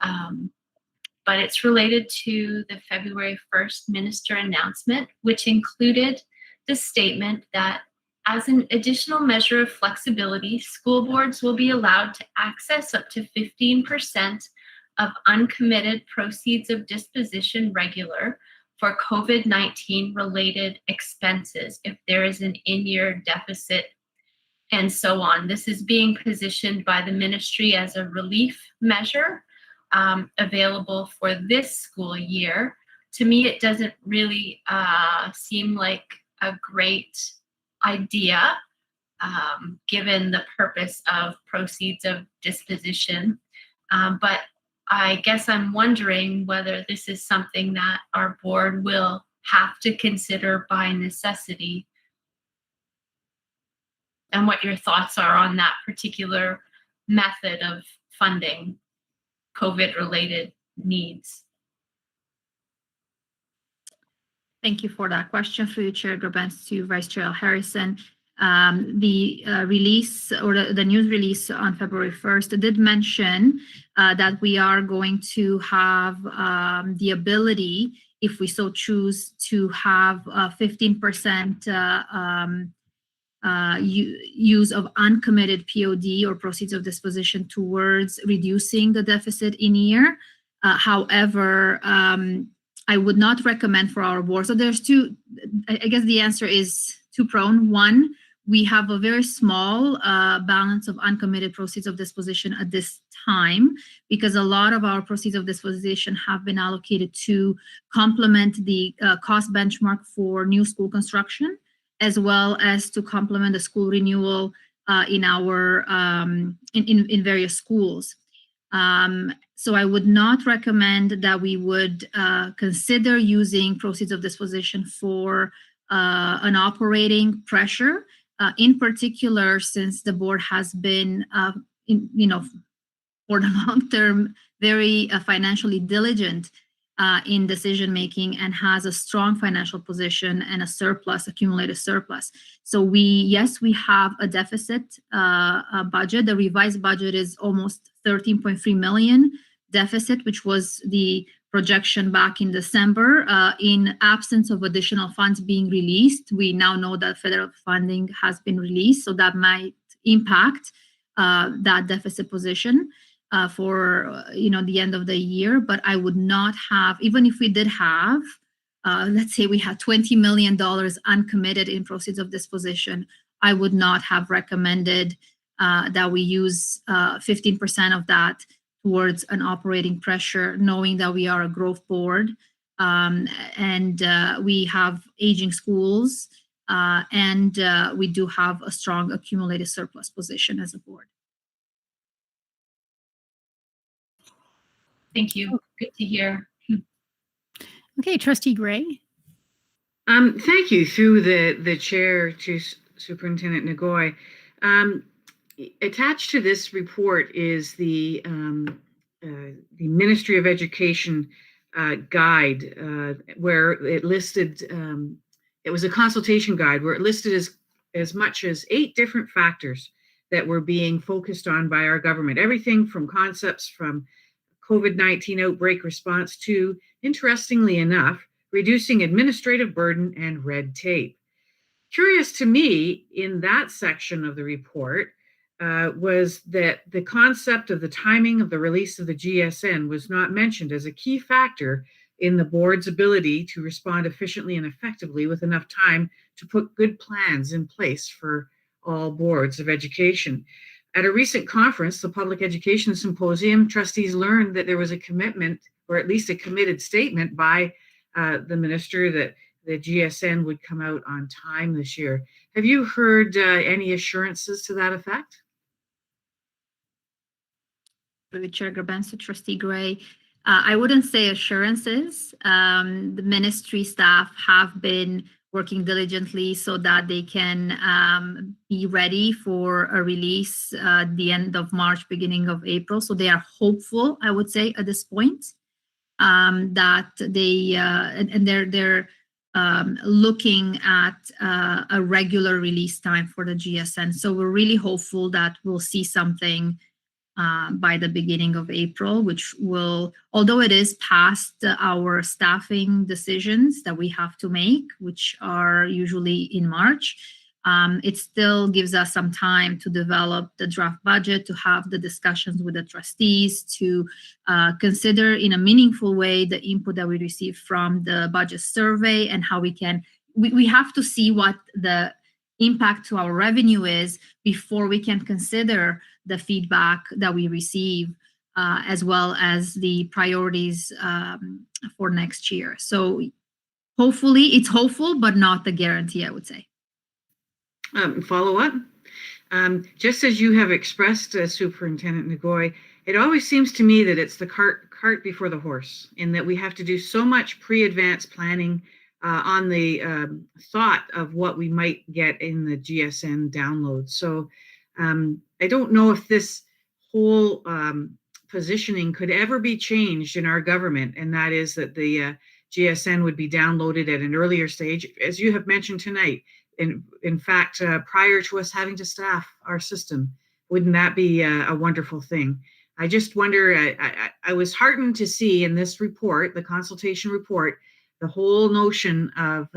but it's related to the February 1st minister announcement, which included the statement that as an additional measure of flexibility, school boards will be allowed to access up to 15% of uncommitted proceeds of disposition regular for COVID-19 related expenses if there is an in-year deficit and so on. This is being positioned by the ministry as a relief measure available for this school year. To me, it doesn't really seem like a great idea, given the purpose of proceeds of disposition. But I guess I'm wondering whether this is something that our board will have to consider by necessity, and what your thoughts are on that particular method of funding COVID-related needs. Thank you for that question through Chair Grabens to Vice Chair Harrison. The release or the news release on February 1st did mention that we are going to have the ability, if we so choose, to have 15% use of uncommitted POD or proceeds of disposition towards reducing the deficit in year. However, I would not recommend for our board. So there's two, I guess the answer is two-pronged. One, we have a very small balance of uncommitted proceeds of disposition at this time, because a lot of our proceeds of disposition have been allocated to complement the cost benchmark for new school construction, as well as to complement the school renewal in our in various schools. So I would not recommend that we would consider using proceeds of disposition for an operating pressure, in particular, since the board has been, for the long term, very financially diligent in decision making and has a strong financial position and a surplus, accumulated surplus. So we have a deficit budget. The revised budget is almost 13.3 million deficit, which was the projection back in December. In absence of additional funds being released, we now know that federal funding has been released, so that might impact that deficit position for the end of the year. But I would not have, even if we did have, let's say we had $20 million uncommitted in proceeds of disposition, I would not have recommended that we use 15% of that towards an operating pressure, knowing that we are a growth board and we have aging schools and we do have a strong accumulated surplus position as a board. Thank you. Good to hear. Okay, Trustee Gray. Thank you. Through the chair to Superintendent Ngoy. Attached to this report is the Ministry of Education guide, where it listed, it was a consultation guide where it listed as much as 8 different factors that were being focused on by our government. Everything from concepts from COVID-19 outbreak response to, interestingly enough, reducing administrative burden and red tape. Curious to me in that section of the report was that the concept of the timing of the release of the GSN was not mentioned as a key factor in the board's ability to respond efficiently and effectively with enough time to put good plans in place for all boards of education. At a recent conference, the Public Education Symposium, trustees learned that there was a commitment, or at least a committed statement by the minister that the GSN would come out on time this year. Have you heard any assurances to that effect? Chair Grabens, Trustee Gray. I wouldn't say assurances. The ministry staff have been working diligently so that they can be ready for a release the end of March, beginning of April. So they are hopeful, I would say, at this point, that they and they're looking at a regular release time for the GSN. So we're really hopeful that we'll see something by the beginning of April, which will, although it is past our staffing decisions that we have to make, which are usually in March, it still gives us some time to develop the draft budget, to have the discussions with the trustees, to consider in a meaningful way the input that we received from the budget survey and how we can, we have to see what the impact to our revenue is before we can consider the feedback that we receive, as well as the priorities for next year. So hopefully, it's hopeful, but not the guarantee, I would say. Follow up. Just as you have expressed, Superintendent Ngoy, it always seems to me that it's the cart before the horse, in that we have to do so much pre-advanced planning on the thought of what we might get in the GSN download. So I don't know if this whole positioning could ever be changed in our government, and that is that the GSN would be downloaded at an earlier stage, as you have mentioned tonight. In fact, prior to us having to staff our system, wouldn't that be a wonderful thing? I just wonder, I was heartened to see in this report, the consultation report, the whole notion of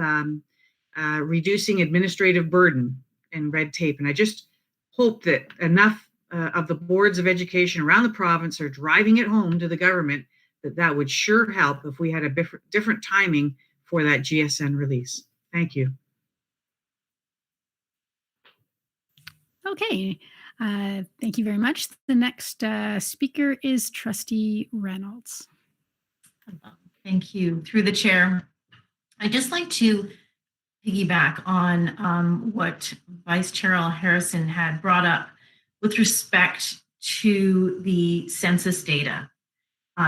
reducing administrative burden and red tape. And I just hope that enough of the boards of education around the province are driving it home to the government that would sure help if we had a different timing for that GSN release. Thank you. Okay, thank you very much. The next speaker is Trustee Reynolds. Thank you. Through the chair, I'd just like to piggyback on what Vice Chair Harrison had brought up with respect to the census data,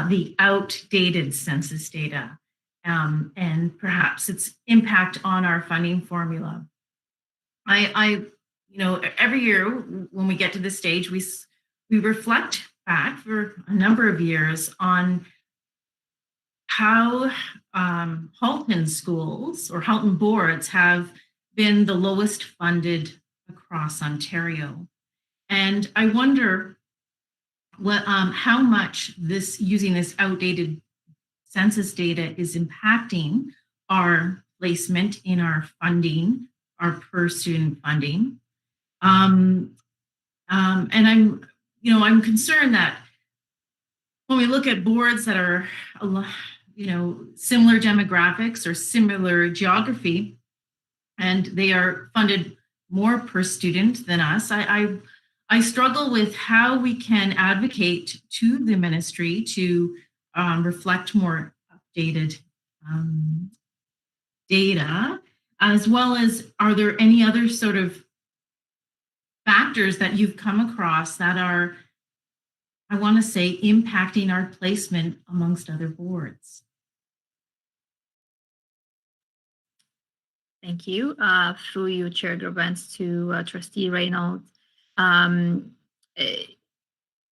the outdated census data, and perhaps its impact on our funding formula. You know, every year when we get to this stage, we reflect back for a number of years on how Halton schools or Halton boards have been the lowest funded across Ontario. And I wonder what, how much using this outdated census data is impacting our placement in our funding, our per student funding. And I'm concerned that when we look at boards that are, similar demographics or similar geography, and they are funded more per student than us, I struggle with how we can advocate to the ministry to reflect more updated data, as well as, are there any other sort of factors that you've come across that are, I want to say, impacting our placement amongst other boards? Thank you. Through you, Chair Gerbens, to Trustee Reynolds. To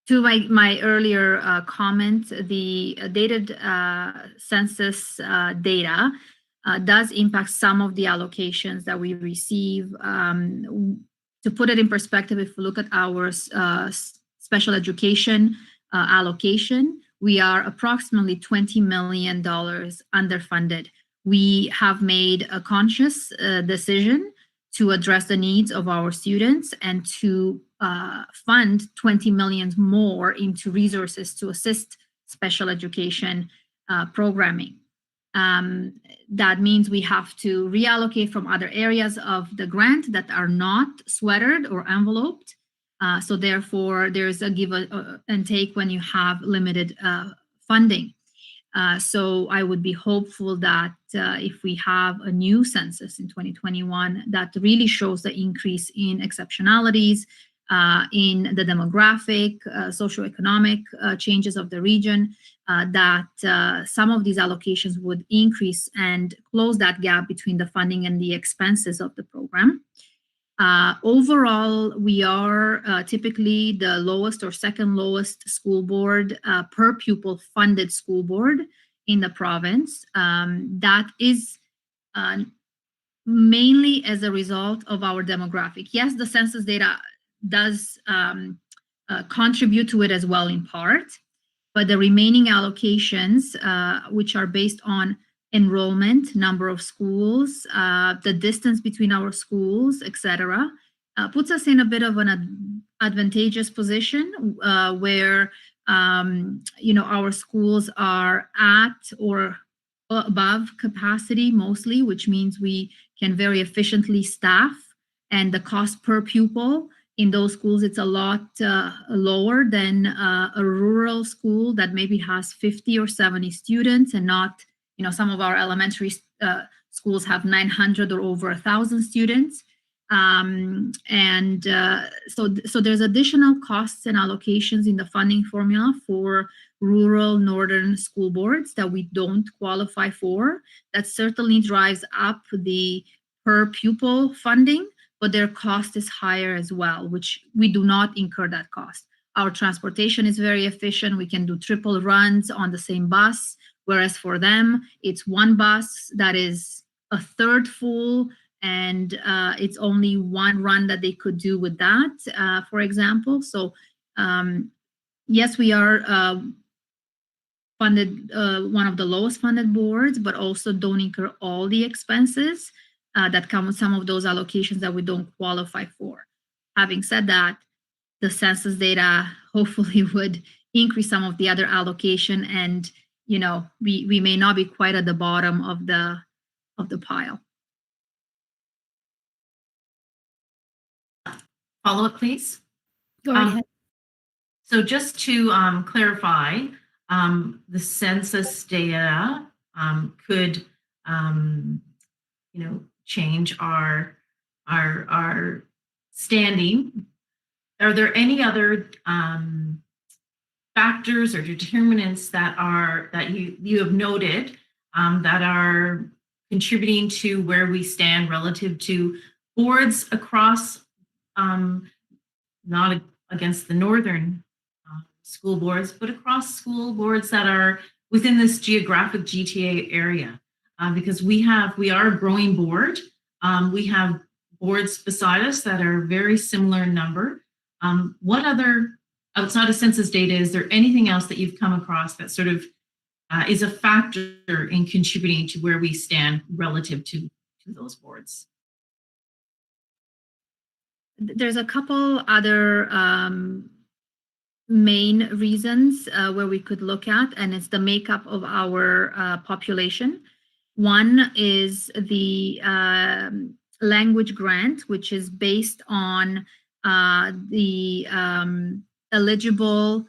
my earlier comment, the dated census data does impact some of the allocations that we receive. To put it in perspective, if we look at our special education allocation, we are approximately $20 million underfunded. We have made a conscious decision to address the needs of our students and to fund 20 million more into resources to assist special education programming. That means we have to reallocate from other areas of the grant that are not sweatered or enveloped. So therefore, there's a give and take when you have limited funding. So I would be hopeful that if we have a new census in 2021 that really shows the increase in exceptionalities, in the demographic, socioeconomic changes of the region, that some of these allocations would increase and close that gap between the funding and the expenses of the program. Overall, we are typically the lowest or second lowest school board per pupil funded school board in the province. That is mainly as a result of our demographic. Yes, the census data does contribute to it as well in part, but the remaining allocations, which are based on enrollment, number of schools, the distance between our schools, etc., puts us in a bit of an advantageous position where our schools are at or above capacity mostly, which means we can very efficiently staff, and the cost per pupil in those schools, it's a lot lower than a rural school that maybe has 50 or 70 students and not, some of our elementary schools have 900 or over 1,000 students. So there's additional costs and allocations in the funding formula for rural northern school boards that we don't qualify for. That certainly drives up the per pupil funding, but their cost is higher as well, which we do not incur that cost. Our transportation is very efficient. We can do triple runs on the same bus, whereas for them, it's one bus that is a third full, and it's only one run that they could do with that, for example. So yes, we are funded, one of the lowest funded boards, but also don't incur all the expenses that come with some of those allocations that we don't qualify for. Having said that, the census data hopefully would increase some of the other allocation, and we may not be quite at the bottom of the pile. Follow-up, please. Go ahead. So just to clarify, the census data could, change our standing. Are there any other factors or determinants that you have noted that are contributing to where we stand relative to boards across, not against the northern school boards, but across school boards that are within this geographic GTA area? Because we are a growing board. We have boards beside us that are very similar in number. What other, outside of census data, is there anything else that you've come across that sort of is a factor in contributing to where we stand relative to those boards? There's a couple other main reasons where we could look at, and it's the makeup of our population. One is the language grant, which is based on the eligible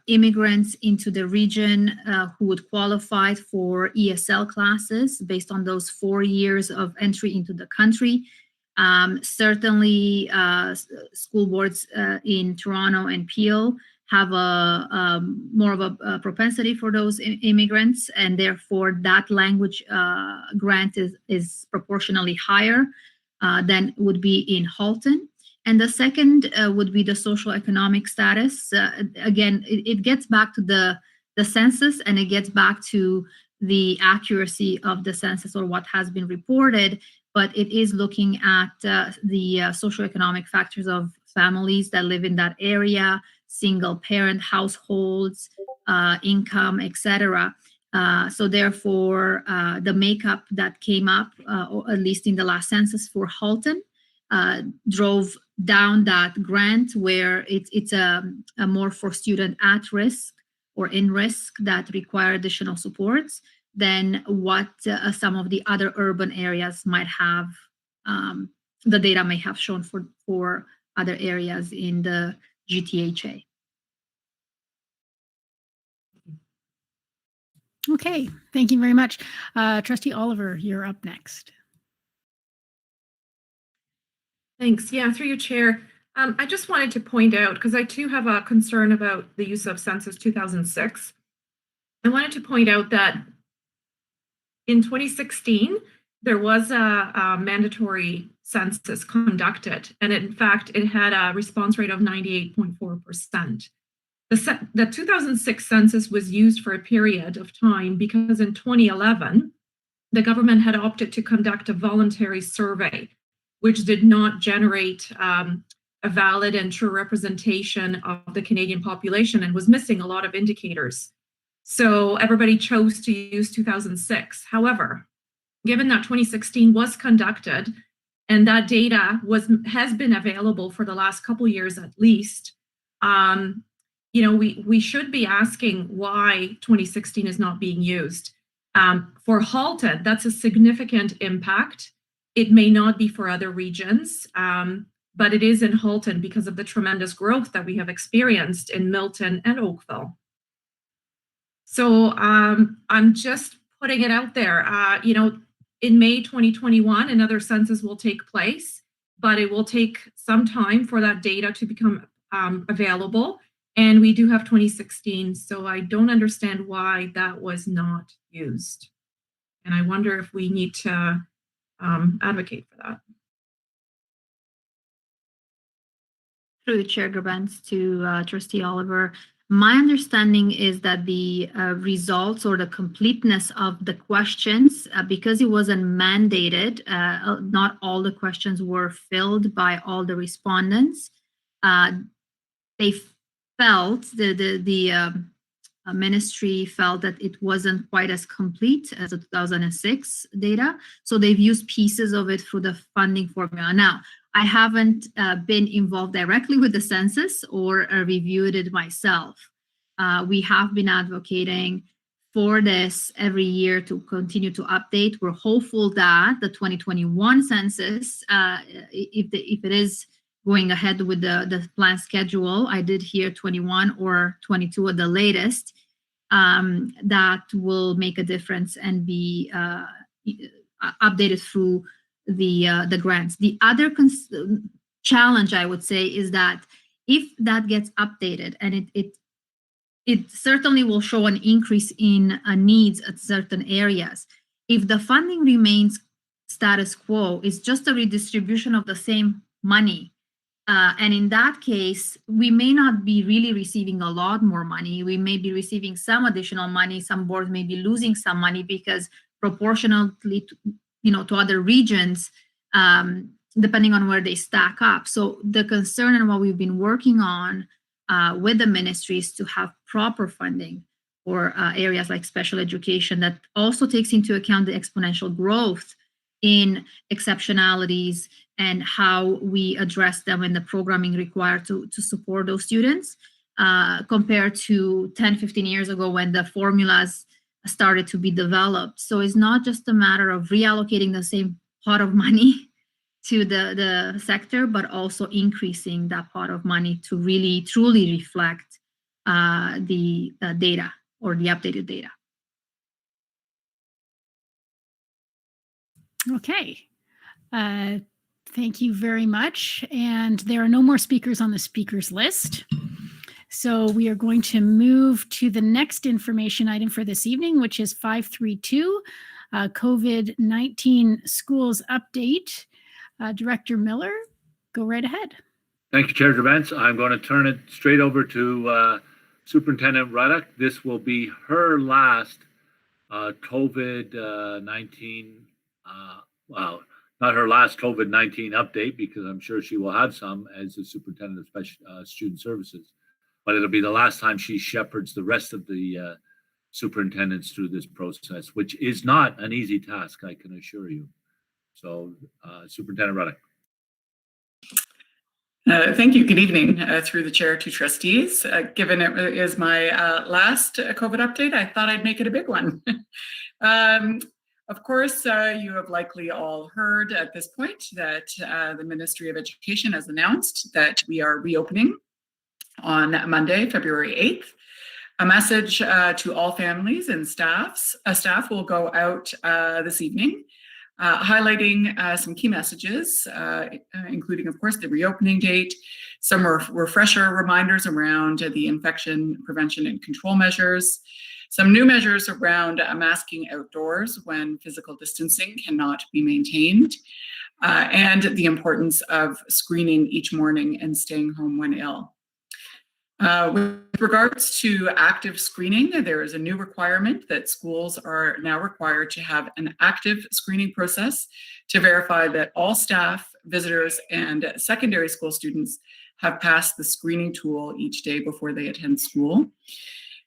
immigrants into the region who would qualify for ESL classes based on those 4 years of entry into the country. Certainly, school boards in Toronto and Peel have more of a propensity for those immigrants, and therefore that language grant is proportionally higher than would be in Halton. And the second would be the social economic status. Again, it gets back to the census, and it gets back to the accuracy of the census or what has been reported, but it is looking at the socioeconomic factors of families that live in that area, single parent households, income, etc. So therefore, the makeup that came up, or at least in the last census for Halton, drove down that grant where it's a more for student at risk or in risk that require additional supports than what some of the other urban areas might have. The data may have shown for other areas in the GTHA. Okay, thank you very much. Trustee Oliver, you're up next. Thanks. Yeah, through you, Chair. I just wanted to point out, because I too have a concern about the use of Census 2006. I wanted to point out that in 2016, there was a mandatory census conducted, and in fact, it had a response rate of 98.4%. The 2006 census was used for a period of time because in 2011, the government had opted to conduct a voluntary survey, which did not generate a valid and true representation of the Canadian population and was missing a lot of indicators. So everybody chose to use 2006. However, given that 2016 was conducted and that data has been available for the last couple years at least, we should be asking why 2016 is not being used. For Halton, that's a significant impact. It may not be for other regions, but it is in Halton because of the tremendous growth that we have experienced in Milton and Oakville. So I'm just putting it out there. In May 2021, another census will take place. but it will take some time for that data to become available. And we do have 2016, so I don't understand why that was not used. And I wonder if we need to advocate for that. Through the Chair Gerbens to Trustee Oliver. My understanding is that the results or the completeness of the questions, because it wasn't mandated, not all the questions were filled by all the respondents. They felt, the ministry felt that it wasn't quite as complete as the 2006 data. So they've used pieces of it through the funding formula. Now, I haven't been involved directly with the census or reviewed it myself. We have been advocating for this every year to continue to update. We're hopeful that the 2021 census, if it is going ahead with the planned schedule, I did hear 21 or 22 at the latest, that will make a difference and be updated through the grants. The other challenge, I would say, is that if that gets updated, and it certainly will show an increase in needs at certain areas. If the funding remains status quo, it's just a redistribution of the same money. And in that case, we may not be really receiving a lot more money. We may be receiving some additional money. Some boards may be losing some money because proportionally to other regions, depending on where they stack up. So the concern and what we've been working on with the ministry is to have proper funding for areas like special education that also takes into account the exponential growth in exceptionalities and how we address them in the programming required to support those students, compared to 10, 15 years ago when the formulas started to be developed. So it's not just a matter of reallocating the same pot of money to the sector, but also increasing that pot of money to really truly reflect the data or the updated data. Okay. Thank you very much. And there are no more speakers on the speakers list. So we are going to move to the next information item for this evening, which is 532, COVID-19 schools update. Director Miller, go right ahead. Thank you, Chair Gerbens. I'm going to turn it straight over to Superintendent Ruddock. This will be her last COVID-19, well, not her last COVID-19 update, because I'm sure she will have some as the Superintendent of Special Student Services, but it'll be the last time she shepherds the rest of the superintendents through this process, which is not an easy task, I can assure you. So, Superintendent Ruddock. Thank you. Good evening. Through the chair to trustees. Given it is my last COVID update, I thought I'd make it a big one. Of course, you have likely all heard at this point that the Ministry of Education has announced that we are reopening on Monday, February 8th. A message to all families and staff will go out this evening, highlighting some key messages, including, of course, the reopening date, some refresher reminders around the infection prevention and control measures, some new measures around masking outdoors when physical distancing cannot be maintained, and the importance of screening each morning and staying home when ill. With regards to active screening, there is a new requirement that schools are now required to have an active screening process to verify that all staff, visitors, and secondary school students have passed the screening tool each day before they attend school.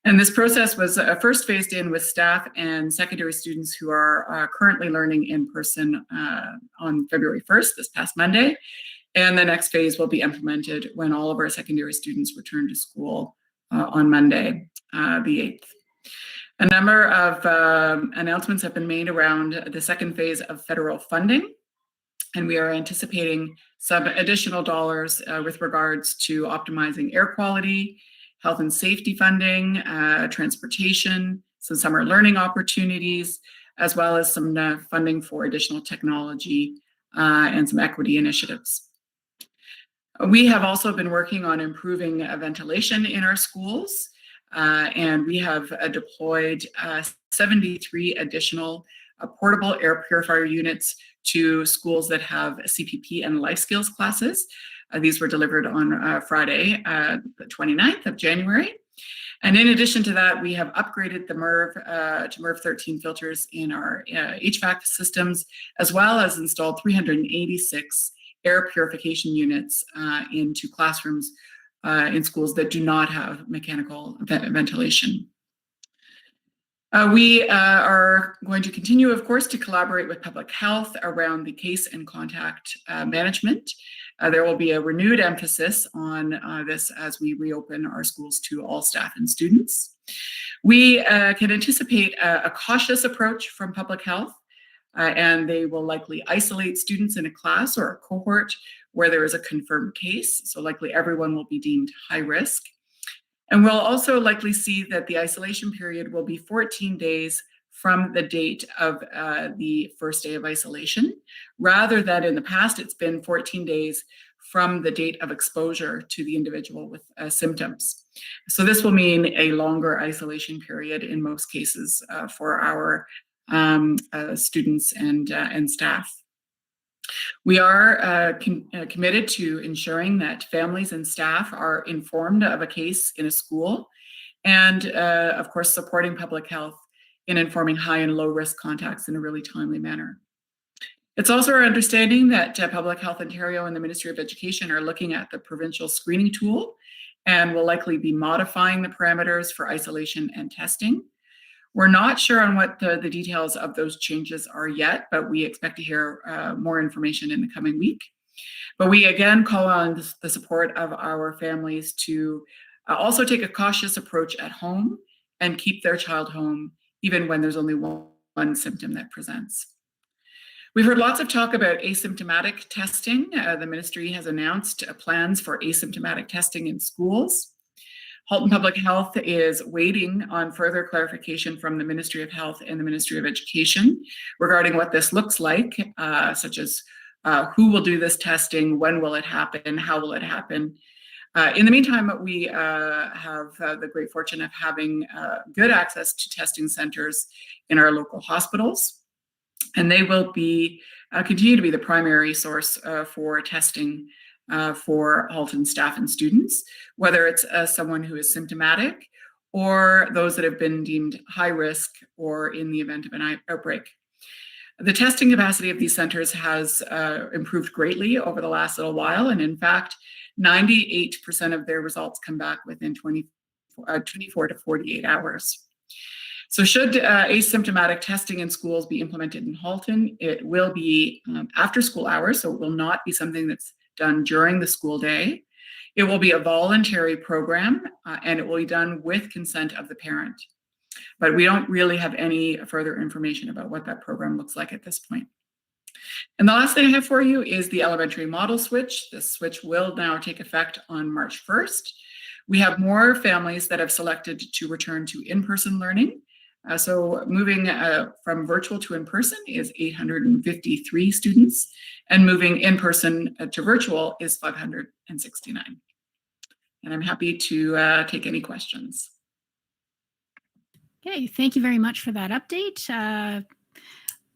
And this process was first phased in with staff and secondary students who are currently learning in person on February 1st, this past Monday. And the next phase will be implemented when all of our secondary students return to school on Monday, the 8th. A number of announcements have been made around the second phase of federal funding, and we are anticipating some additional dollars with regards to optimizing air quality, health and safety funding, transportation, some summer learning opportunities, as well as some funding for additional technology and some equity initiatives. We have also been working on improving ventilation in our schools, and we have deployed 73 additional portable air purifier units to schools that have CPP and life skills classes. These were delivered on Friday, the 29th of January. And in addition to that, we have upgraded the MERV to MERV 13 filters in our HVAC systems, as well as installed 386 air purification units into classrooms in schools that do not have mechanical ventilation. We are going to continue, of course, to collaborate with public health around the case and contact management. There will be a renewed emphasis on this as we reopen our schools to all staff and students. We can anticipate a cautious approach from public health, and they will likely isolate students in a class or a cohort where there is a confirmed case. So likely everyone will be deemed high risk. And we'll also likely see that the isolation period will be 14 days from the date of the first day of isolation, rather than in the past, it's been 14 days from the date of exposure to the individual with symptoms. So this will mean a longer isolation period in most cases for our students and staff. We are committed to ensuring that families and staff are informed of a case in a school, and of course supporting public health in informing high and low risk contacts in a really timely manner. It's also our understanding that Public Health Ontario and the Ministry of Education are looking at the provincial screening tool and will likely be modifying the parameters for isolation and testing. We're not sure on what the details of those changes are yet, but we expect to hear more information in the coming week. But we again call on the support of our families to also take a cautious approach at home and keep their child home, even when there's only one symptom that presents. We've heard lots of talk about asymptomatic testing. The ministry has announced plans for asymptomatic testing in schools. Halton Public Health is waiting on further clarification from the Ministry of Health and the Ministry of Education regarding what this looks like, such as who will do this testing, when will it happen, how will it happen. In the meantime, we have the great fortune of having good access to testing centers in our local hospitals, and they will be continue to be the primary source for testing for Halton staff and students, whether it's someone who is symptomatic or those that have been deemed high risk or in the event of an outbreak. The testing capacity of these centers has improved greatly over the last little while, and in fact, 98% of their results come back within 24 to 48 hours. So should asymptomatic testing in schools be implemented in Halton, it will be after school hours, so it will not be something that's done during the school day. It will be a voluntary program, and it will be done with consent of the parent. But we don't really have any further information about what that program looks like at this point. And the last thing I have for you is the elementary model switch. This switch will now take effect on March 1st. We have more families that have selected to return to in-person learning. So moving from virtual to in-person is 853 students, and moving in-person to virtual is 569. And I'm happy to take any questions. Okay, thank you very much for that update.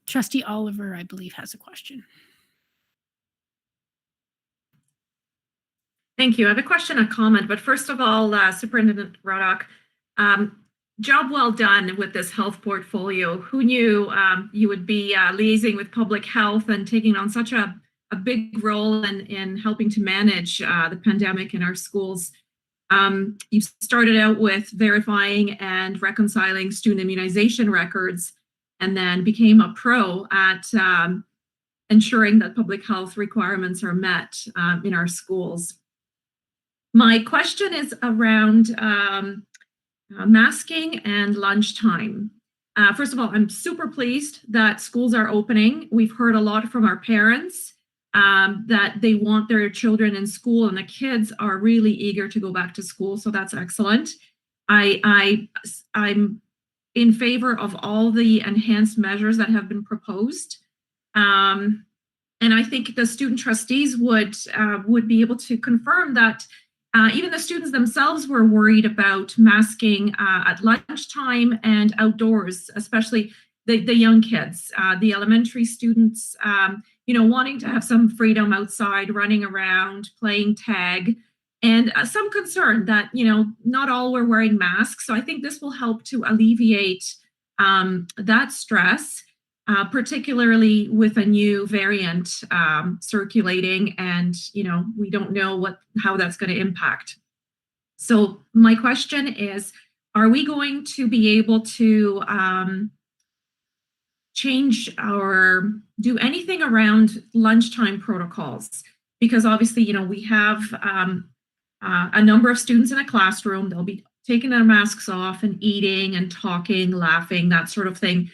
Trustee Oliver, I believe, has a question. Thank you. I have a question, a comment, but first of all, Superintendent Roddock, job well done with this health portfolio. Who knew you would be liaising with public health and taking on such a big role in helping to manage the pandemic in our schools? You started out with verifying and reconciling student immunization records, and then became a pro at ensuring that public health requirements are met in our schools. My question is around masking and lunchtime. First of all, I'm super pleased that schools are opening. We've heard a lot from our parents that they want their children in school, and the kids are really eager to go back to school, so that's excellent. I'm in favor of all the enhanced measures that have been proposed. And I think the student trustees would be able to confirm that even the students themselves were worried about masking at lunchtime and outdoors, especially the young kids, the elementary students, wanting to have some freedom outside, running around, playing tag, and some concern that, not all were wearing masks. So I think this will help to alleviate that stress, particularly with a new variant circulating, and, we don't know how that's going to impact. So my question is, are we going to be able to change or do anything around lunchtime protocols? Because obviously, we have a number of students in a classroom. They'll be taking their masks off and eating and talking, laughing, that sort of thing.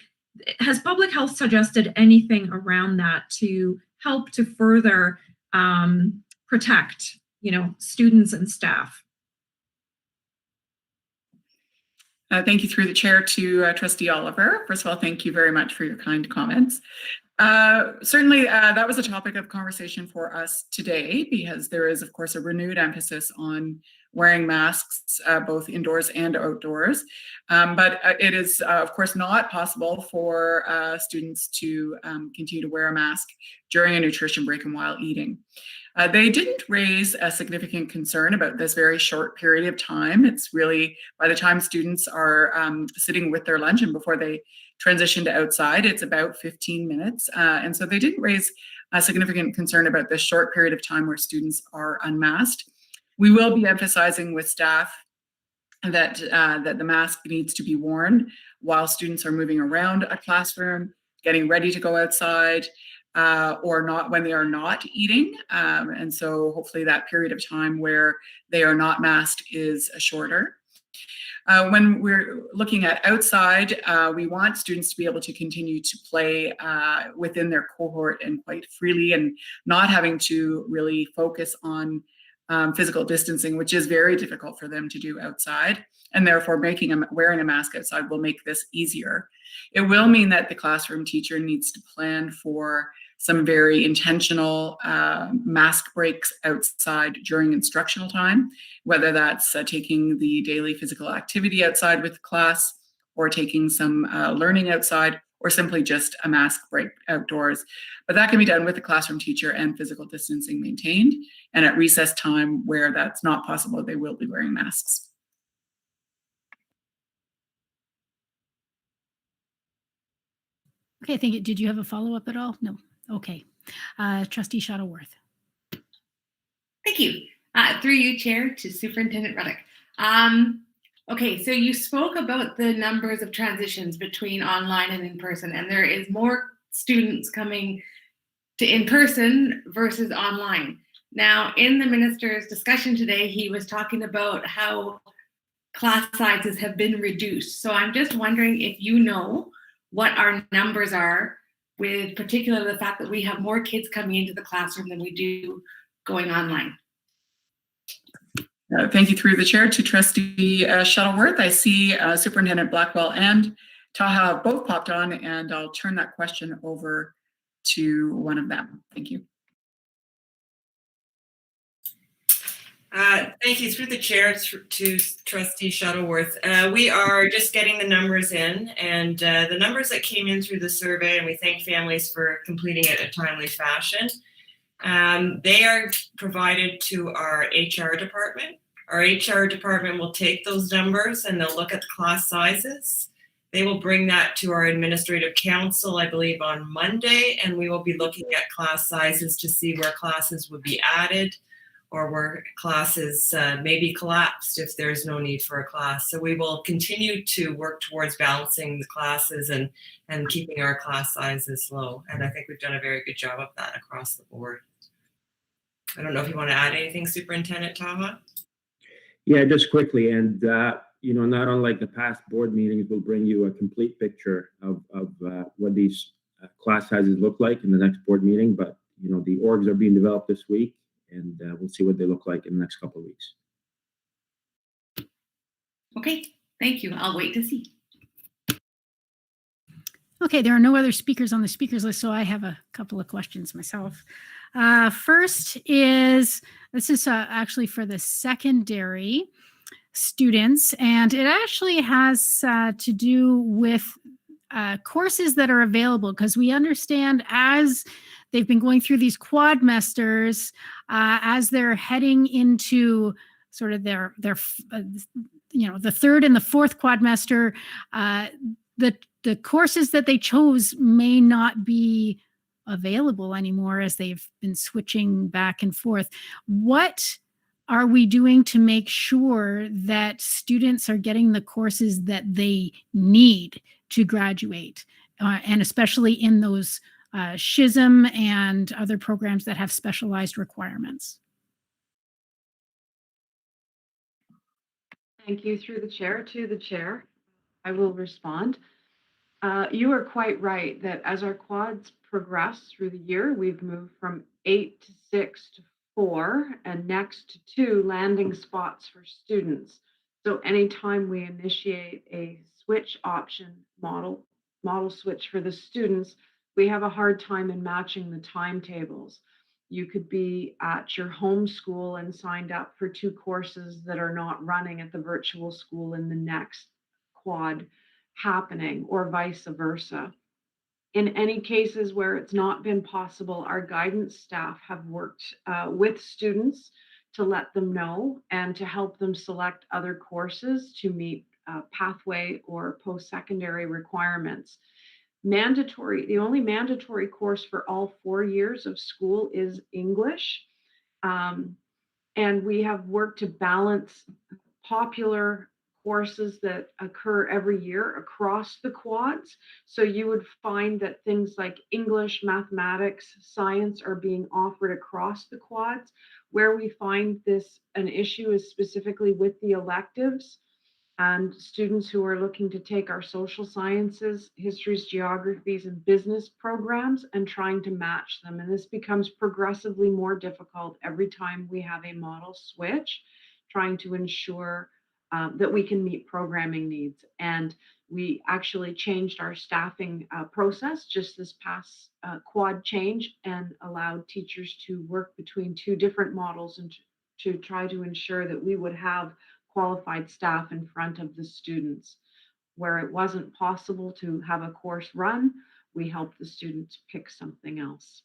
Has public health suggested anything around that to help to further protect, students and staff? Thank you through the chair to Trustee Oliver. First of all, thank you very much for your kind comments. Certainly, that was a topic of conversation for us today, because there is, of course, a renewed emphasis on wearing masks, both indoors and outdoors. But it is, of course, not possible for students to continue to wear a mask during a nutrition break and while eating. They didn't raise a significant concern about this very short period of time. It's really by the time students are sitting with their lunch and before they transition to outside, it's about 15 minutes. And so they didn't raise a significant concern about this short period of time where students are unmasked. We will be emphasizing with staff that the mask needs to be worn while students are moving around a classroom, getting ready to go outside, or not when they are not eating. And so hopefully that period of time where they are not masked is shorter. When we're looking at outside, we want students to be able to continue to play within their cohort and quite freely, and not having to really focus on physical distancing, which is very difficult for them to do outside. And therefore wearing a mask outside will make this easier. It will mean that the classroom teacher needs to plan for some very intentional mask breaks outside during instructional time, whether that's taking the daily physical activity outside with the class, or taking some learning outside, or simply just a mask break outdoors. But that can be done with the classroom teacher and physical distancing maintained. And at recess time, where that's not possible, they will be wearing masks. Okay, thank you. Did you have a follow-up at all? No. Okay. Trustee Shuttleworth. Thank you. Through you, Chair, to Superintendent Ruddock. Okay, so you spoke about the numbers of transitions between online and in person, and there is more students coming to in person versus online. Now, in the minister's discussion today, he was talking about how class sizes have been reduced. So I'm just wondering if you know what our numbers are, with particularly the fact that we have more kids coming into the classroom than we do going online. Thank you through the chair to Trustee Shuttleworth. I see Superintendent Blackwell and Taha have both popped on, and I'll turn that question over to one of them. Thank you. Thank you through the chair to Trustee Shuttleworth. We are just getting the numbers in, and the numbers that came in through the survey, and we thank families for completing it in a timely fashion. They are provided to our HR department. Our HR department will take those numbers and they'll look at the class sizes. They will bring that to our administrative council, I believe, on Monday, and we will be looking at class sizes to see where classes would be added, or where classes may be collapsed if there's no need for a class. So we will continue to work towards balancing the classes and keeping our class sizes low. And I think we've done a very good job of that across the board. I don't know if you want to add anything, Superintendent Taha? Yeah, just quickly. And, not unlike the past board meetings, we'll bring you a complete picture of what these class sizes look like in the next board meeting. But, the orgs are being developed this week, and we'll see what they look like in the next couple of weeks. Okay, thank you. I'll wait to see. Okay, there are no other speakers on the speakers list, so I have a couple of questions myself. First is, this is actually for the secondary students, and it actually has to do with courses that are available, because we understand as they've been going through these quadmesters, as they're heading into sort of their the third and the fourth quadmester, the courses that they chose may not be available anymore as they've been switching back and forth. What are we doing to make sure that students are getting the courses that they need to graduate, and especially in those SHISM and other programs that have specialized requirements? Thank you. Through the chair to the chair, I will respond. You are quite right that as our quads progress through the year, we've moved from 8 to 6 to 4, and next to 2 landing spots for students. So anytime we initiate a switch option model switch for the students, we have a hard time in matching the timetables. You could be at your home school and signed up for 2 courses that are not running at the virtual school in the next quad happening, or vice versa. In any cases where it's not been possible, our guidance staff have worked with students to let them know and to help them select other courses to meet pathway or post-secondary requirements. The only mandatory course for all 4 years of school is English. And we have worked to balance popular courses that occur every year across the quads. So you would find that things like English, mathematics, science are being offered across the quads. Where we find this an issue is specifically with the electives and students who are looking to take our social sciences, histories, geographies, and business programs and trying to match them. And this becomes progressively more difficult every time we have a model switch, trying to ensure that we can meet programming needs. And we actually changed our staffing process just this past quad change and allowed teachers to work between 2 different models and to try to ensure that we would have qualified staff in front of the students. Where it wasn't possible to have a course run, we helped the students pick something else.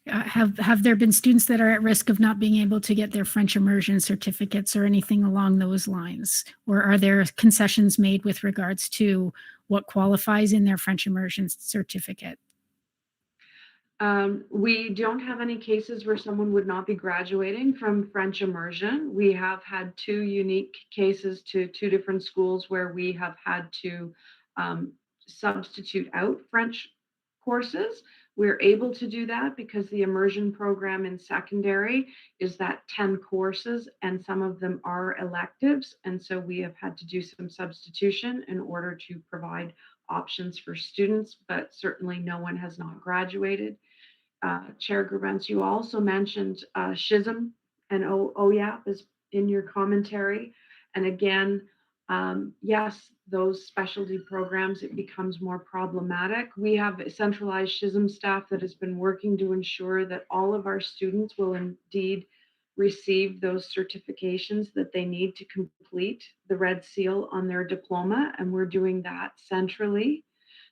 Have there been students that are at risk of not being able to get their French immersion certificates or anything along those lines? Or are there concessions made with regards to what qualifies in their French immersion certificate? We don't have any cases where someone would not be graduating from French immersion. We have had 2 unique cases to 2 different schools where we have had to substitute out French courses. We're able to do that because the immersion program in secondary is that 10 courses and some of them are electives. And so we have had to do some substitution in order to provide options for students, but certainly no one has not graduated. Chair Gerbens, you also mentioned SHISM and OYAP is in your commentary. And again, yes, those specialty programs, it becomes more problematic. We have a centralized SHISM staff that has been working to ensure that all of our students will indeed receive those certifications that they need to complete the red seal on their diploma, and we're doing that centrally.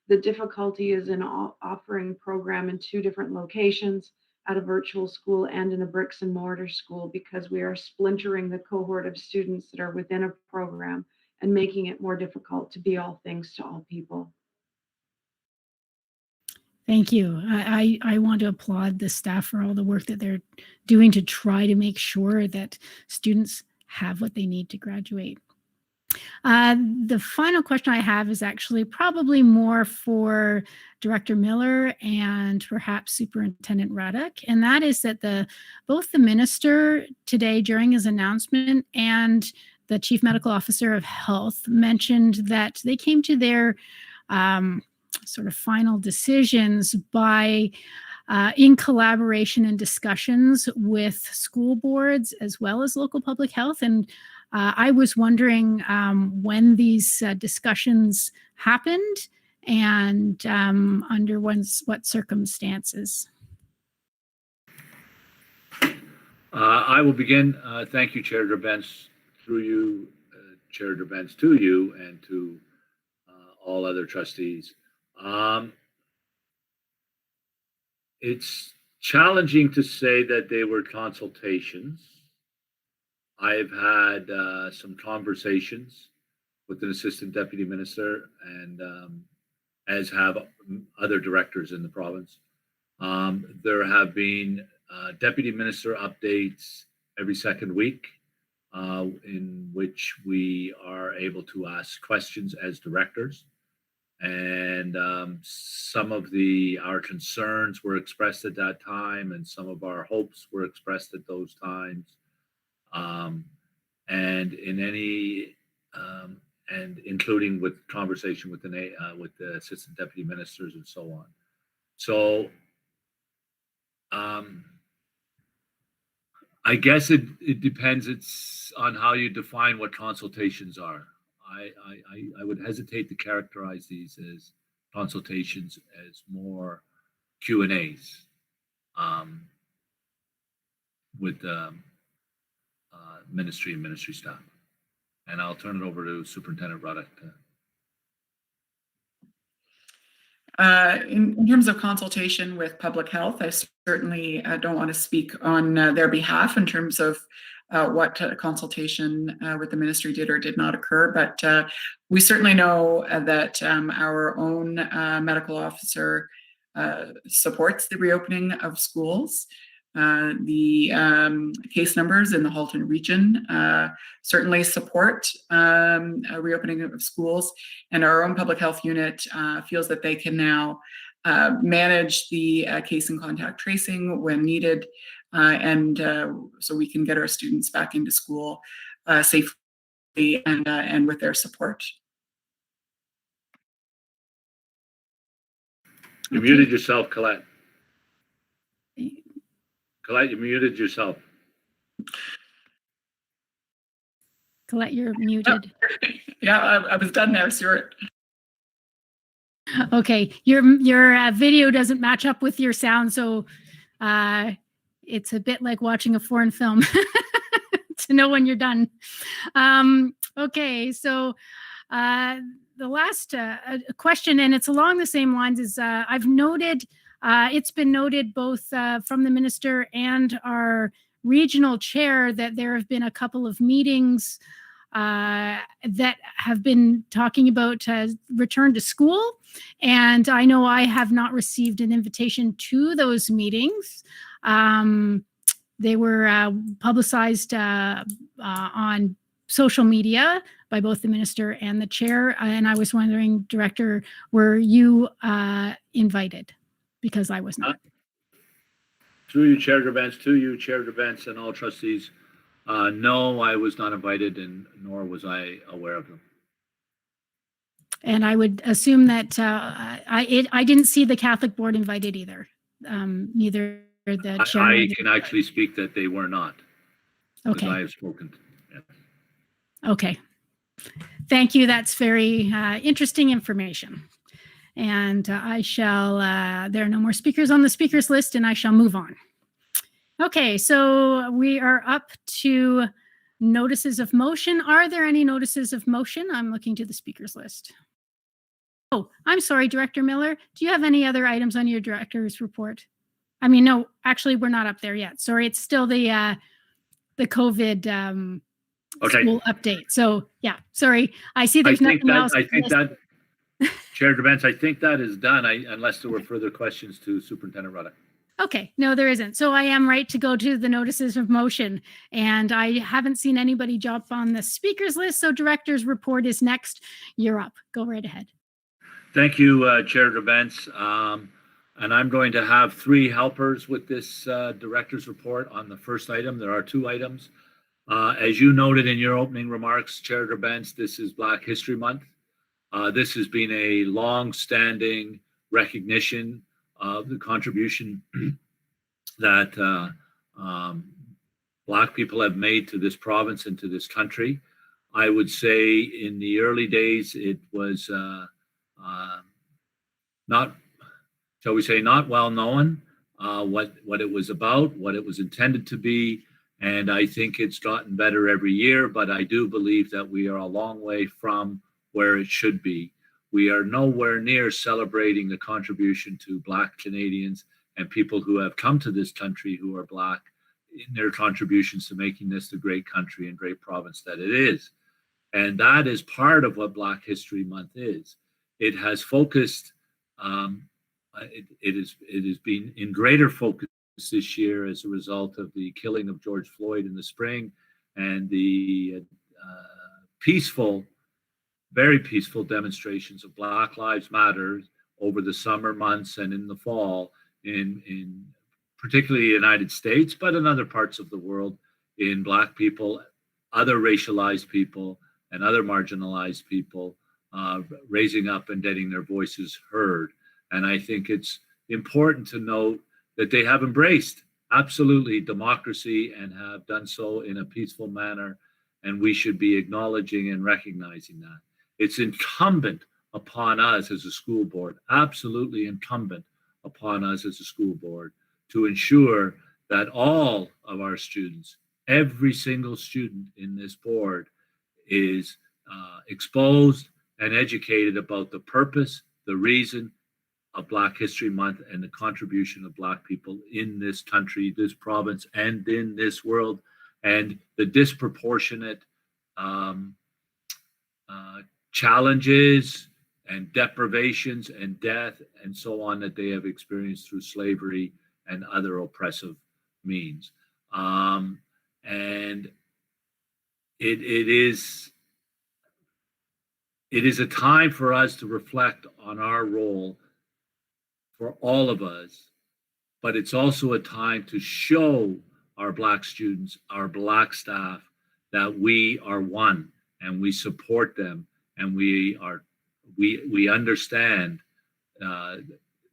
The difficulty is in offering program in 2 different locations, at a virtual school and in a bricks and mortar school, because we are splintering the cohort of students that are within a program and making it more difficult to be all things to all people. Thank you. I want to applaud the staff for all the work that they're doing to try to make sure that students have what they need to graduate. The final question I have is actually probably more for Director Miller and perhaps Superintendent Ruddock, and that is that both the minister today during his announcement and the Chief Medical Officer of Health mentioned that they came to their sort of final decisions by in collaboration and discussions with school boards as well as local public health. And I was wondering when these discussions happened and under what circumstances. I will begin. Thank you, Chair Gerbens, through you, Chair Gerbens, to you and to all other trustees. It's challenging to say that they were consultations. I've had some conversations with an assistant deputy minister and as have other directors in the province. There have been deputy minister updates every second week in which we are able to ask questions as directors. And some of our concerns were expressed at that time, and some of our hopes were expressed at those times. And in any, and including with conversation with the assistant deputy ministers and so on. So I guess it depends. It's on how you define what consultations are. I would hesitate to characterize these as consultations, as more Q&As with the ministry and ministry staff. And I'll turn it over to Superintendent Ruddock. In terms of consultation with public health, I certainly don't want to speak on their behalf in terms of what consultation with the ministry did or did not occur, but we certainly know that our own medical officer supports the reopening of schools. The case numbers in the Halton region certainly support a reopening of schools, and our own public health unit feels that they can now manage the case and contact tracing when needed, and so we can get our students back into school safely and with their support. You muted yourself, Colette. Colette, you muted yourself. Colette, you're muted. Oh, yeah, I was done there, Stuart. Okay, your video doesn't match up with your sound, so it's a bit like watching a foreign film to know when you're done. Okay, so the last question, and it's along the same lines, is I've noted, it's been noted both from the minister and our regional chair that there have been a couple of meetings that have been talking about return to school. And I know I have not received an invitation to those meetings. They were publicized on social media by both the minister and the chair. And I was wondering, Director, were you invited? Because I was not. Through you, Chair Gerbens, to you, Chair Gerbens, and all trustees. No, I was not invited, and nor was I aware of them. And I would assume that I didn't see the Catholic Board invited either. Neither the chair. I can actually speak that they were not. Okay. I have spoken. Yeah. Okay. Thank you. That's very interesting information. And I shall, there are no more speakers on the speakers list, and I shall move on. Okay, so we are up to notices of motion. Are there any notices of motion? I'm looking to the speakers list. Oh, I'm sorry, Director Miller. Do you have any other items on your director's report? I mean, no, actually, we're not up there yet. Sorry, it's still the COVID school update. So yeah, sorry. I see there's nothing else. I think that, Chair Gerbens, I think that is done, unless there were further questions to Superintendent Ruddock. Okay, no, there isn't. So I am right to go to the notices of motion, and I haven't seen anybody jump on the speakers list. So director's report is next. You're up. Go right ahead. Thank you, Chair Gerbens. And I'm going to have 3 helpers with this director's report on the first item. There are 2 items. As you noted in your opening remarks, Chair Gerbens, this is Black History Month. This has been a long-standing recognition of the contribution that Black people have made to this province and to this country. I would say in the early days, it was not, shall we say, not well known what it was about, what it was intended to be. And I think it's gotten better every year, but I do believe that we are a long way from where it should be. We are nowhere near celebrating the contribution to Black Canadians and people who have come to this country who are Black in their contributions to making this the great country and great province that it is. And that is part of what Black History Month is. It has focused, it has been in greater focus this year as a result of the killing of George Floyd in the spring and the peaceful, very peaceful demonstrations of Black Lives Matter over the summer months and in the fall in particularly the United States, but in other parts of the world, in Black people, other racialized people, and other marginalized people raising up and getting their voices heard. And I think it's important to note that they have embraced absolutely democracy and have done so in a peaceful manner. And we should be acknowledging and recognizing that. It's incumbent upon us as a school board, absolutely incumbent upon us as a school board, to ensure that all of our students, every single student in this board, is exposed and educated about the purpose, the reason of Black History Month and the contribution of Black people in this country, this province, and in this world, and the disproportionate challenges and deprivations and death and so on that they have experienced through slavery and other oppressive means. And it is a time for us to reflect on our role for all of us, but it's also a time to show our Black students, our Black staff, that we are one and we support them and we understand the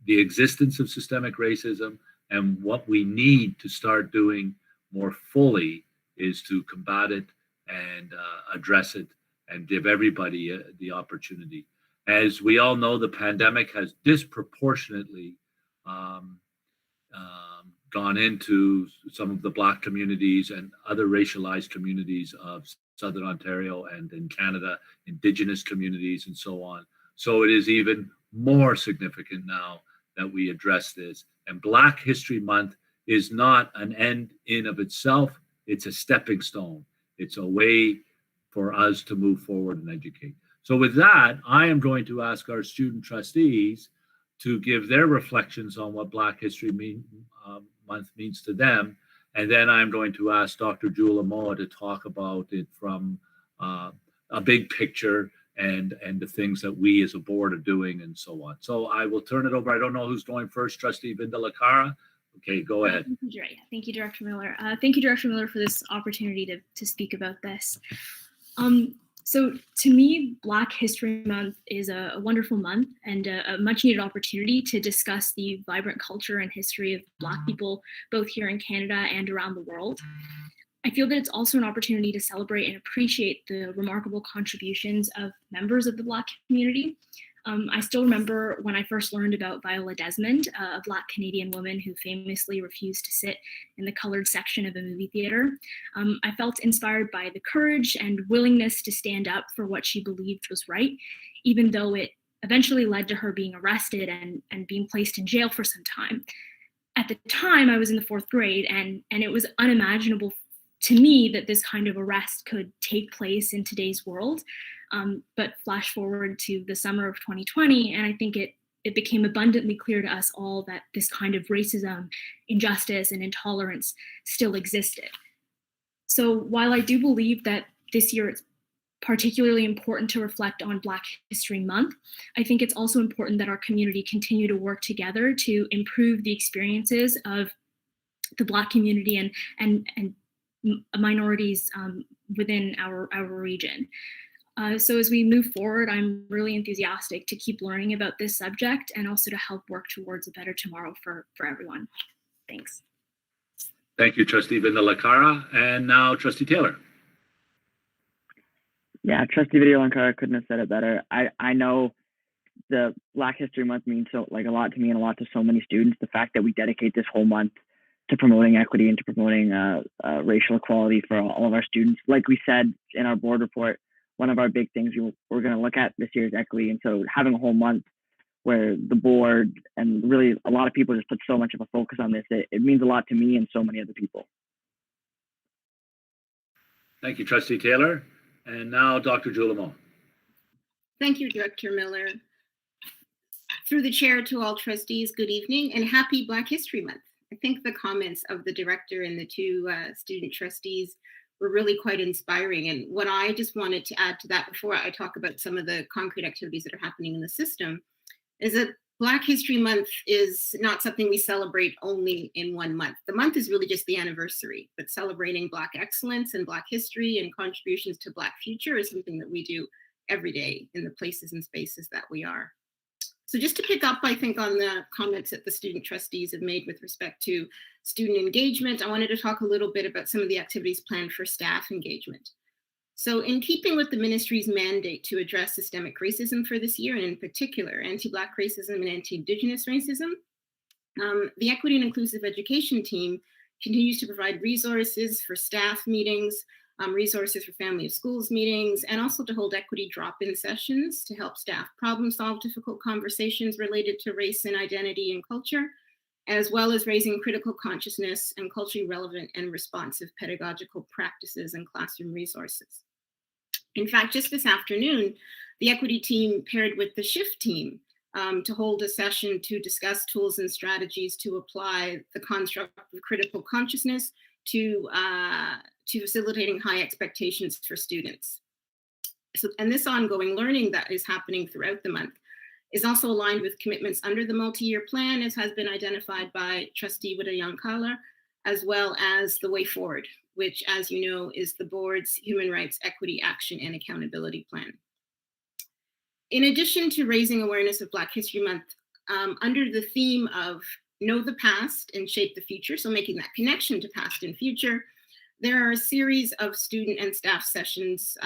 existence of systemic racism, and what we need to start doing more fully is to combat it and address it and give everybody the opportunity. As we all know, the pandemic has disproportionately gone into some of the Black communities and other racialized communities of Southern Ontario and in Canada, Indigenous communities and so on. So it is even more significant now that we address this. And Black History Month is not an end in of itself. It's a stepping stone. It's a way for us to move forward and educate. So with that, I am going to ask our student trustees to give their reflections on what Black History Month means to them. And then I'm going to ask Dr. Jewel Amoa to talk about it from a big picture and the things that we as a board are doing and so on. So I will turn it over. I don't know who's going first, Trustee Vindalacara. Okay, go ahead. Thank you, Director Miller. Thank you, Director Miller, for this opportunity to speak about this. So to me, Black History Month is a wonderful month and a much needed opportunity to discuss the vibrant culture and history of Black people, both here in Canada and around the world. I feel that it's also an opportunity to celebrate and appreciate the remarkable contributions of members of the Black community. I still remember when I first learned about Viola Desmond, a Black Canadian woman who famously refused to sit in the colored section of a movie theater. I felt inspired by the courage and willingness to stand up for what she believed was right, even though it eventually led to her being arrested and being placed in jail for some time. At the time, I was in the 4th grade, and it was unimaginable to me that this kind of arrest could take place in today's world. But flash forward to the summer of 2020, and I think it became abundantly clear to us all that this kind of racism, injustice, and intolerance still existed. So while I do believe that this year it's particularly important to reflect on Black History Month, I think it's also important that our community continue to work together to improve the experiences of the Black community and minorities within our region. So as we move forward, I'm really enthusiastic to keep learning about this subject and also to help work towards a better tomorrow for everyone. Thanks. Thank you, Trustee Vindalacara. And now Trustee Taylor. Yeah, Trustee Video Lankara couldn't have said it better. I know the Black History Month means a lot to me and a lot to so many students. The fact that we dedicate this whole month to promoting equity and to promoting racial equality for all of our students. Like we said in our board report, one of our big things we're going to look at this year is equity. And so having a whole month where the board and really a lot of people just put so much of a focus on this, it means a lot to me and so many other people. Thank you, Trustee Taylor. And now Dr. Julamo. Thank you, Director Miller. Through the chair to all trustees, good evening and happy Black History Month. I think the comments of the director and the two student trustees were really quite inspiring. And what I just wanted to add to that before I talk about some of the concrete activities that are happening in the system is that Black History Month is not something we celebrate only in one month. The month is really just the anniversary, but celebrating Black excellence and Black history and contributions to Black future is something that we do every day in the places and spaces that we are. So just to pick up, I think, on the comments that the student trustees have made with respect to student engagement, I wanted to talk a little bit about some of the activities planned for staff engagement. So in keeping with the ministry's mandate to address systemic racism for this year, and in particular, anti-Black racism and anti-Indigenous racism, the Equity and Inclusive Education team continues to provide resources for staff meetings, resources for family of schools meetings, and also to hold equity drop-in sessions to help staff problem solve difficult conversations related to race and identity and culture, as well as raising critical consciousness and culturally relevant and responsive pedagogical practices and classroom resources. In fact, just this afternoon, the equity team paired with the SHIFT team to hold a session to discuss tools and strategies to apply the construct of critical consciousness to facilitating high expectations for students. So, and this ongoing learning that is happening throughout the month is also aligned with commitments under the multi-year plan, as has been identified by Trustee Widayankala, as well as the Way Forward, which, as you know, is the board's Human Rights, Equity, Action, and Accountability Plan. In addition to raising awareness of Black History Month, under the theme of Know the Past and Shape the Future, so making that connection to past and future, there are a series of student and staff sessions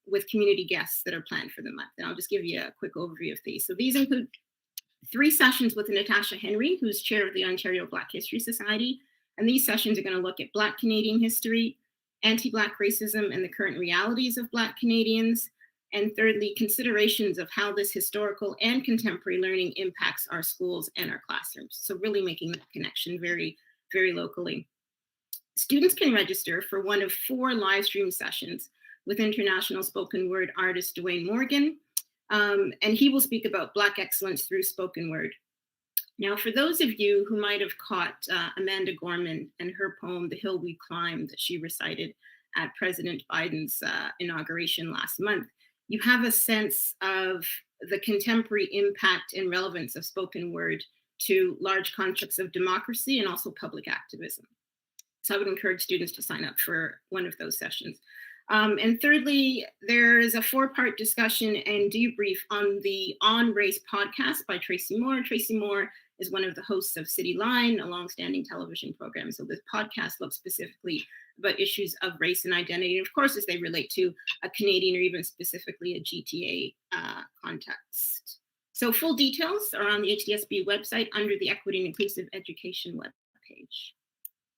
with community guests that are planned for the month. And I'll just give you a quick overview of these. So these include 3 sessions with Natasha Henry, who's chair of the Ontario Black History Society. And these sessions are going to look at Black Canadian history, anti-Black racism, and the current realities of Black Canadians. And thirdly, considerations of how this historical and contemporary learning impacts our schools and our classrooms. So really making that connection very, very locally. Students can register for one of 4 live stream sessions with international spoken word artist Dwayne Morgan, and he will speak about Black excellence through spoken word. Now, for those of you who might have caught Amanda Gorman and her poem, The Hill We Climb, that she recited at President Biden's inauguration last month, you have a sense of the contemporary impact and relevance of spoken word to large constructs of democracy and also public activism. So I would encourage students to sign up for one of those sessions. And thirdly, there is a 4-part discussion and debrief on the On Race podcast by Tracy Moore. Tracy Moore is one of the hosts of City Line, a longstanding television program. So this podcast looks specifically about issues of race and identity, and of course, as they relate to a Canadian or even specifically a GTA context. So full details are on the HDSB website under the Equity and Inclusive Education webpage.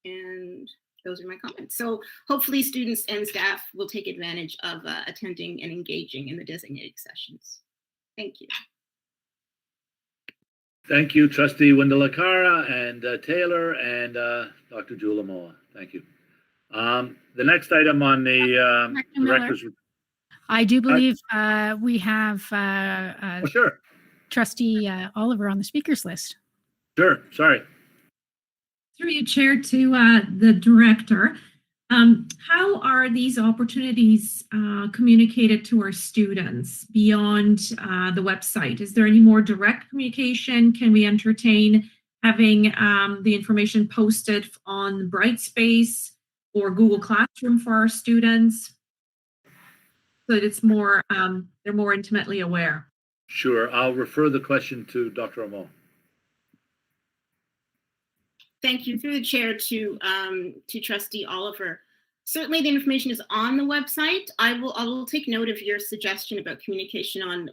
And those are my comments. So hopefully students and staff will take advantage of attending and engaging in the designated sessions. Thank you. Thank you, Trustee Windalacara and Taylor and Dr. Julamoa. Thank you. The next item on the director's report. I do believe we have sure. Trustee Oliver on the speakers list. Sure, sorry. Through you, Chair, to the director. How are these opportunities communicated to our students beyond the website? Is there any more direct communication? Can we entertain having the information posted on Brightspace or Google Classroom for our students so that it's more, they're more intimately aware? Sure, I'll refer the question to Dr. Amo. Thank you. Through the chair to Trustee Oliver. Certainly the information is on the website. I will take note of your suggestion about communication on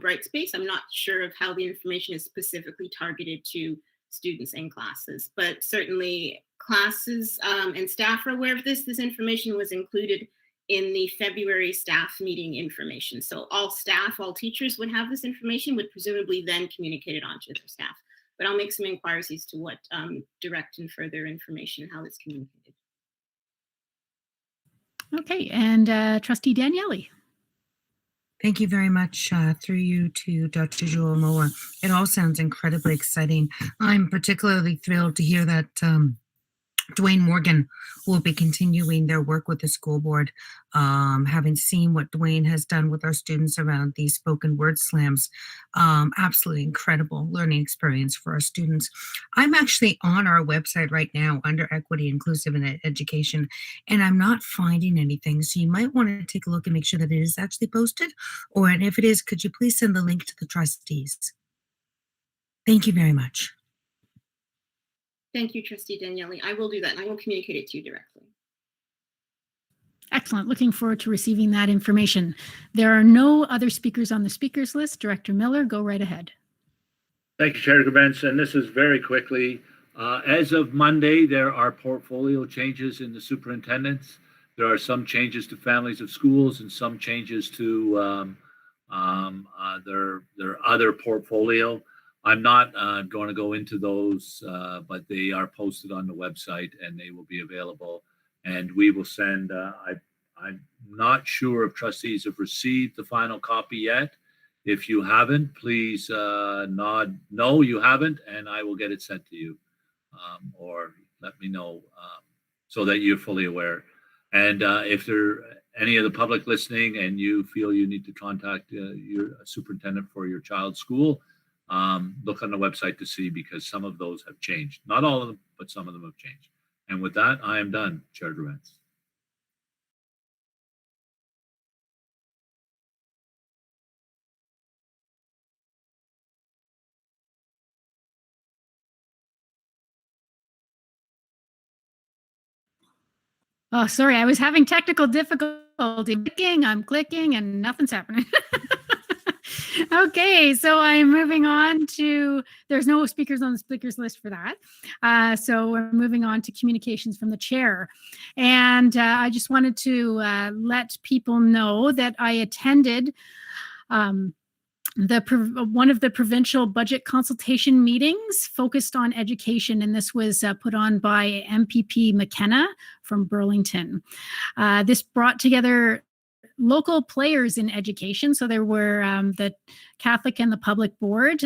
Brightspace. I'm not sure of how the information is specifically targeted to students and classes, but certainly classes and staff are aware of this. This information was included in the February staff meeting information. So all staff, all teachers would have this information, would presumably then communicate it on to their staff. But I'll make some inquiries as to what direct and further information and how it's communicated. Okay, and Trustee Daniele. Thank you very much. Through you to Dr. Joel Moa. It all sounds incredibly exciting. I'm particularly thrilled to hear that Dwayne Morgan will be continuing their work with the school board. Having seen what Dwayne has done with our students around these spoken word slams, absolutely incredible learning experience for our students. I'm actually on our website right now under Equity, Inclusive, and Education, and I'm not finding anything. So you might want to take a look and make sure that it is actually posted, and if it is, could you please send the link to the trustees? Thank you very much. Thank you, Trustee Daniele. I will do that, and I will communicate it to you directly. Excellent. Looking forward to receiving that information. There are no other speakers on the speakers list. Director Miller, go right ahead. Thank you, Chair Gerbens. And this is very quickly. As of Monday, there are portfolio changes in the superintendents. There are some changes to families of schools and some changes to their other portfolio. I'm not going to go into those, but they are posted on the website and they will be available. And we will send, I'm not sure if trustees have received the final copy yet. If you haven't, please nod no, you haven't, and I will get it sent to you, or let me know so that you're fully aware. And if there any of the public listening and you feel you need to contact your superintendent for your child's school, look on the website to see, because some of those have changed. Not all of them, but some of them have changed. And with that, I am done, Chair Gerbens. Oh, sorry, I was having technical difficulty. I'm clicking and nothing's happening. Okay, so I'm moving on to, there's no speakers on the speakers list for that. So we're moving on to communications from the chair. And I just wanted to let people know that I attended one of the provincial budget consultation meetings focused on education, and this was put on by MPP McKenna from Burlington. This brought together local players in education. So there were the Catholic and the public board,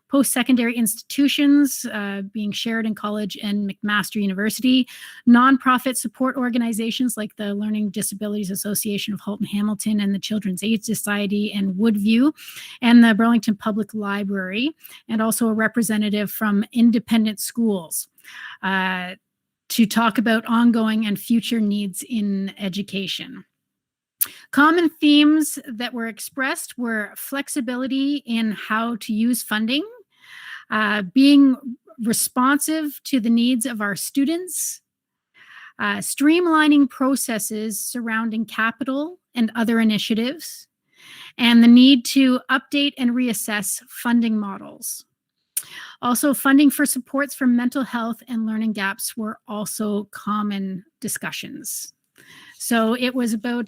post-secondary institutions being Sheridan College and McMaster University, nonprofit support organizations like the Learning Disabilities Association of Halton Hamilton and the Children's Aid Society and Woodview, and the Burlington Public Library, and also a representative from independent schools to talk about ongoing and future needs in education. Common themes that were expressed were flexibility in how to use funding, being responsive to the needs of our students, streamlining processes surrounding capital and other initiatives, and the need to update and reassess funding models. Also, funding for supports for mental health and learning gaps were also common discussions. So it was about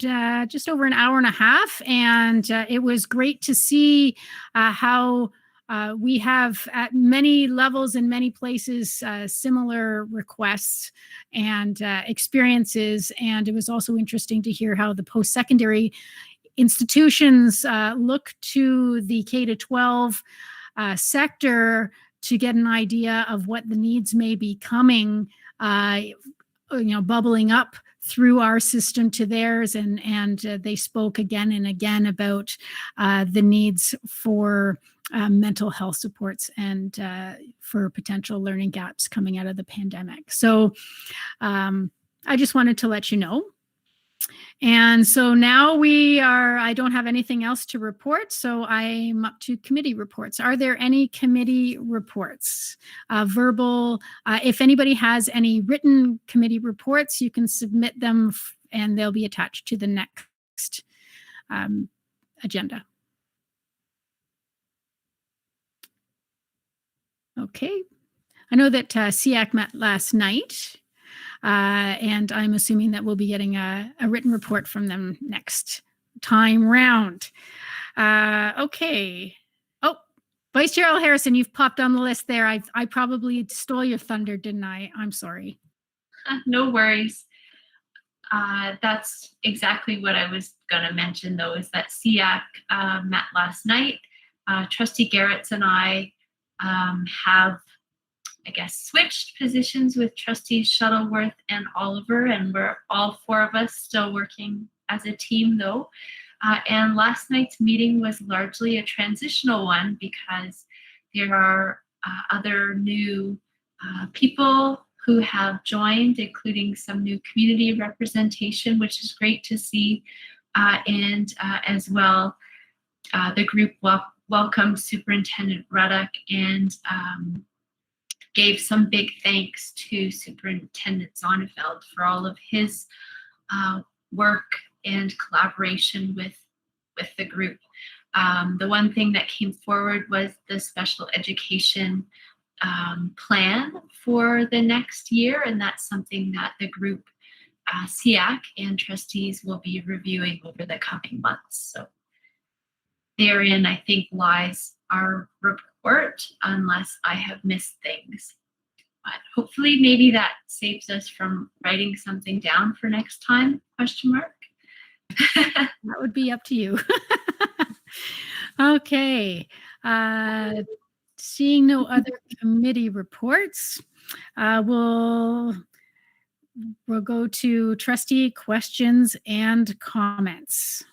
just over an hour and a half, and it was great to see how we have at many levels in many places similar requests and experiences. And it was also interesting to hear how the post-secondary institutions look to the K-12 sector to get an idea of what the needs may be coming, bubbling up through our system to theirs, and they spoke again and again about the needs for mental health supports and for potential learning gaps coming out of the pandemic. So I just wanted to let you know. And so now I don't have anything else to report, so I'm up to committee reports. Are there any committee reports? Verbal, if anybody has any written committee reports, you can submit them and they'll be attached to the next agenda. Okay. I know that SEAC met last night. And I'm assuming that we'll be getting a written report from them next time round. Okay. Oh, Vice Chair Harrison, you've popped on the list there. I probably stole your thunder, didn't I? I'm sorry. No worries. That's exactly what I was going to mention, though, is that SEAC met last night. Trustee Garrett's and I have, I guess, switched positions with Trustees Shuttleworth and Oliver, and we're all four of us still working as a team, though. And last night's meeting was largely a transitional one because there are other new people who have joined, including some new community representation, which is great to see. And as well, the group welcomed Superintendent Ruddock and gave some big thanks to Superintendent Zonneveld for all of his work and collaboration with the group. The one thing that came forward was the special education plan for the next year, and that's something that the group, SEAC and trustees, will be reviewing over the coming months. So therein, I think, lies our report, unless I have missed things. But hopefully maybe that saves us from writing something down for next time, question mark. That would be up to you. Okay. Seeing no other committee reports, we'll go to trustee questions and comments.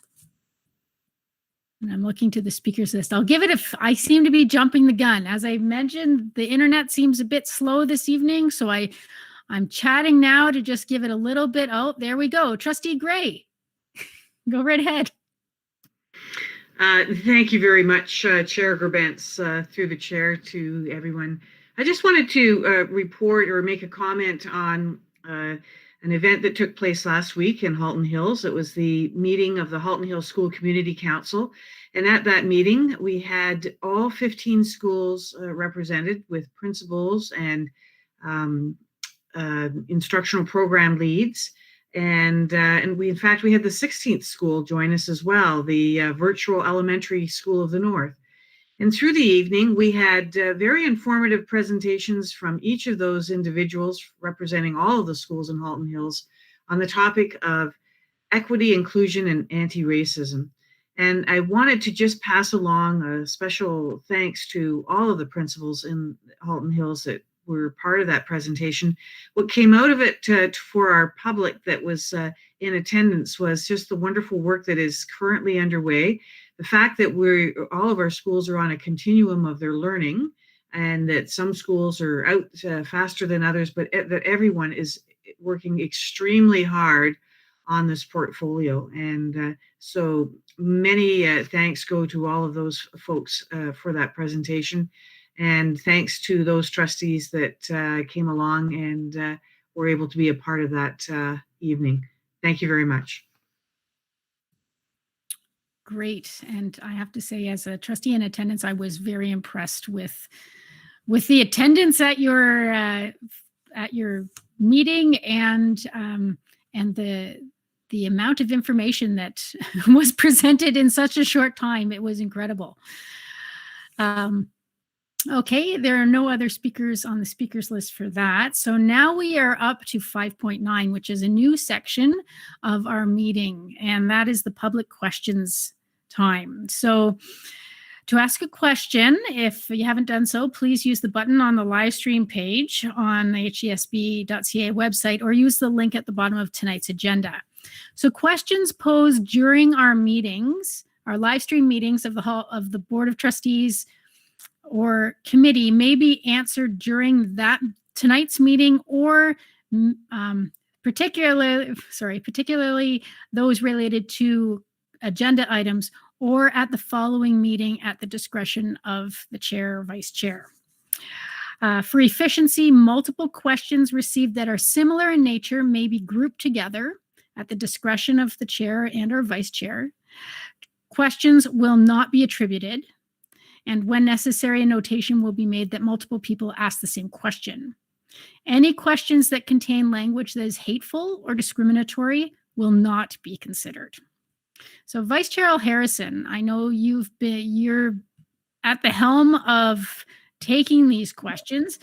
And I'm looking to the speakers list. I'll give it I seem to be jumping the gun. As I mentioned, the internet seems a bit slow this evening, so I'm chatting now to just give it a little bit. Oh, there we go. Trustee Gray, go right ahead. Thank you very much, Chair Gerbents, through the chair to everyone. I just wanted to report or make a comment on an event that took place last week in Halton Hills. It was the meeting of the Halton Hills School Community Council. And at that meeting, we had all 15 schools represented with principals and instructional program leads. And we, in fact, we had the 16th school join us as well, the Virtual Elementary School of the North. And through the evening, we had very informative presentations from each of those individuals representing all of the schools in Halton Hills on the topic of equity, inclusion, and anti-racism. And I wanted to just pass along a special thanks to all of the principals in Halton Hills that were part of that presentation. What came out of it for our public that was in attendance was just the wonderful work that is currently underway. The fact that all of our schools are on a continuum of their learning, and that some schools are out faster than others, but that everyone is working extremely hard on this portfolio. And so many thanks go to all of those folks for that presentation. And thanks to those trustees that came along and were able to be a part of that evening. Thank you very much. Great. And I have to say, as a trustee in attendance, I was very impressed with the attendance at your meeting and the amount of information that was presented in such a short time. It was incredible. Okay, there are no other speakers on the speakers list for that. So now we are up to 5.9, which is a new section of our meeting, and that is the public questions time. So to ask a question, if you haven't done so, please use the button on the live stream page on the hdsb.ca website, or use the link at the bottom of tonight's agenda. So questions posed during our meetings, our live stream meetings of the Board of Trustees or committee, may be answered during tonight's meeting or particularly those related to agenda items or at the following meeting at the discretion of the chair or vice chair. For efficiency, multiple questions received that are similar in nature may be grouped together at the discretion of the chair and or vice chair. Questions will not be attributed, and when necessary, a notation will be made that multiple people ask the same question. Any questions that contain language that is hateful or discriminatory will not be considered. So Vice Chair Harrison, I know you're at the helm of taking these questions.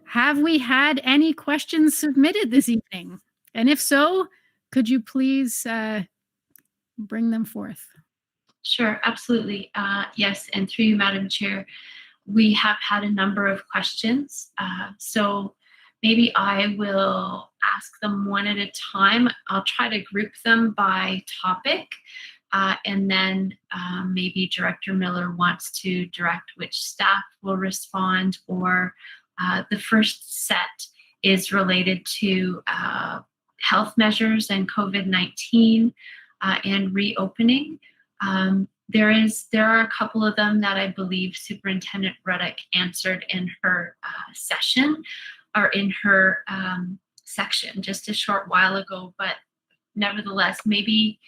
Have we had any questions submitted this evening? And if so, could you please bring them forth? Sure, absolutely. Yes, and through you, Madam Chair, we have had a number of questions. So maybe I will ask them one at a time. I'll try to group them by topic. And then maybe Director Miller wants to direct which staff will respond, or the first set is related to health measures and COVID-19 and reopening. There are a couple of them that I believe Superintendent Ruddock answered in her session or in her section just a short while ago, but nevertheless, maybe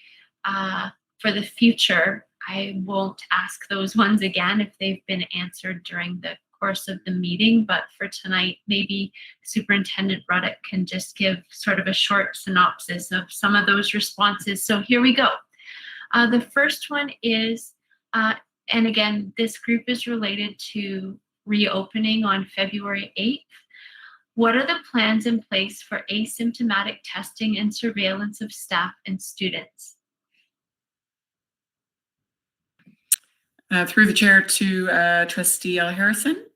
for the future, I won't ask those ones again if they've been answered during the course of the meeting, but for tonight, maybe Superintendent Ruddock can just give sort of a short synopsis of some of those responses. So here we go. The first one is, and again, this group is related to reopening on February 8th. What are the plans in place for asymptomatic testing and surveillance of staff and students? Through the chair to Trustee Harrison.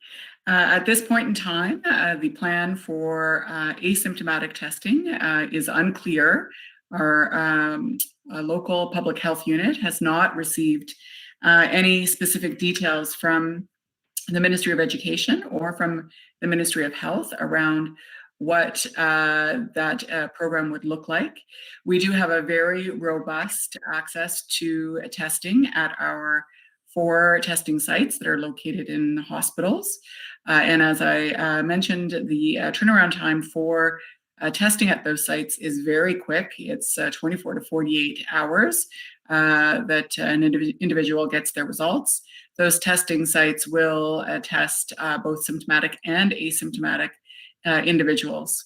At this point in time, the plan for asymptomatic testing is unclear. Our local public health unit has not received any specific details from the Ministry of Education or from the Ministry of Health around what that program would look like. We do have a very robust access to testing at our 4 testing sites that are located in hospitals. And as I mentioned, the turnaround time for testing at those sites is very quick. It's 24 to 48 hours that an individual gets their results. Those testing sites will test both symptomatic and asymptomatic individuals.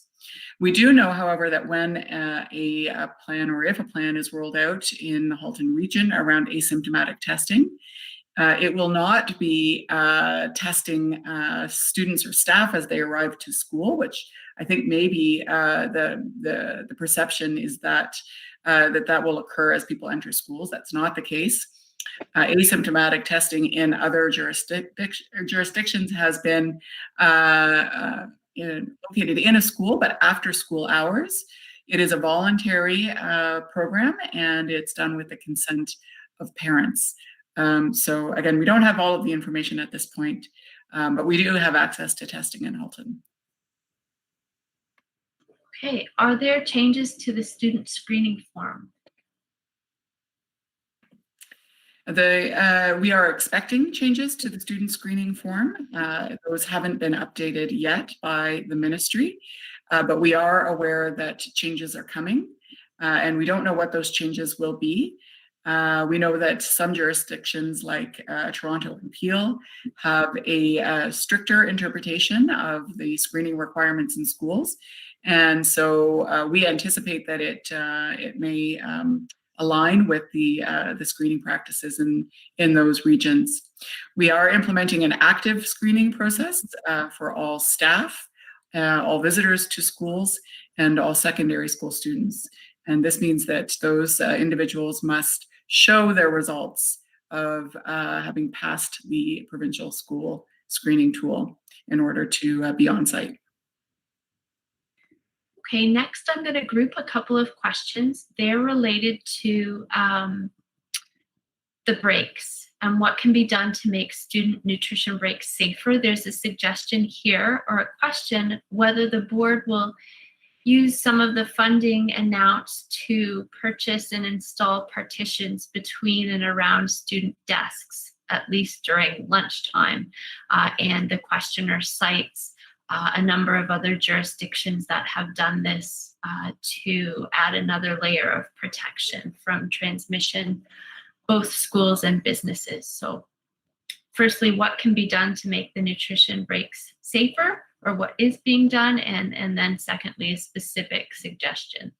We do know, however, that when a plan or if a plan is rolled out in the Halton region around asymptomatic testing, it will not be testing students or staff as they arrive to school, which I think maybe the perception is that that will occur as people enter schools. That's not the case. Asymptomatic testing in other jurisdictions has been located in a school, but after school hours. It is a voluntary program, and it's done with the consent of parents. So again, we don't have all of the information at this point, but we do have access to testing in Halton. Okay, are there changes to the student screening form? We are expecting changes to the student screening form. Those haven't been updated yet by the ministry, but we are aware that changes are coming, and we don't know what those changes will be. We know that some jurisdictions like Toronto and Peel have a stricter interpretation of the screening requirements in schools. And so we anticipate that it may align with the screening practices in those regions. We are implementing an active screening process for all staff, all visitors to schools, and all secondary school students. And this means that those individuals must show their results of having passed the provincial school screening tool in order to be on site. Okay, next I'm going to group a couple of questions. They're related to the breaks and what can be done to make student nutrition breaks safer. There's a suggestion here, or a question, whether the board will use some of the funding announced to purchase and install partitions between and around student desks, at least during lunchtime. And the questioner cites a number of other jurisdictions that have done this to add another layer of protection from transmission, both schools and businesses. So firstly, what can be done to make the nutrition breaks safer, or what is being done? And then secondly, a specific suggestion.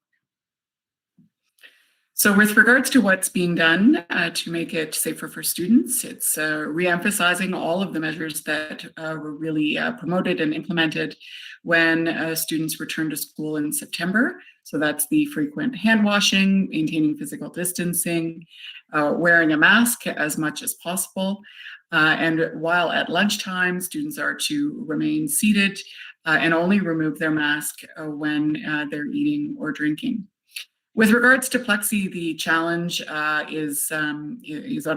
So with regards to what's being done to make it safer for students, it's re-emphasizing all of the measures that were really promoted and implemented when students returned to school in September. So that's the frequent hand washing, maintaining physical distancing, wearing a mask as much as possible. And while at lunchtime, students are to remain seated and only remove their mask when they're eating or drinking. With regards to Plexi, the challenge is on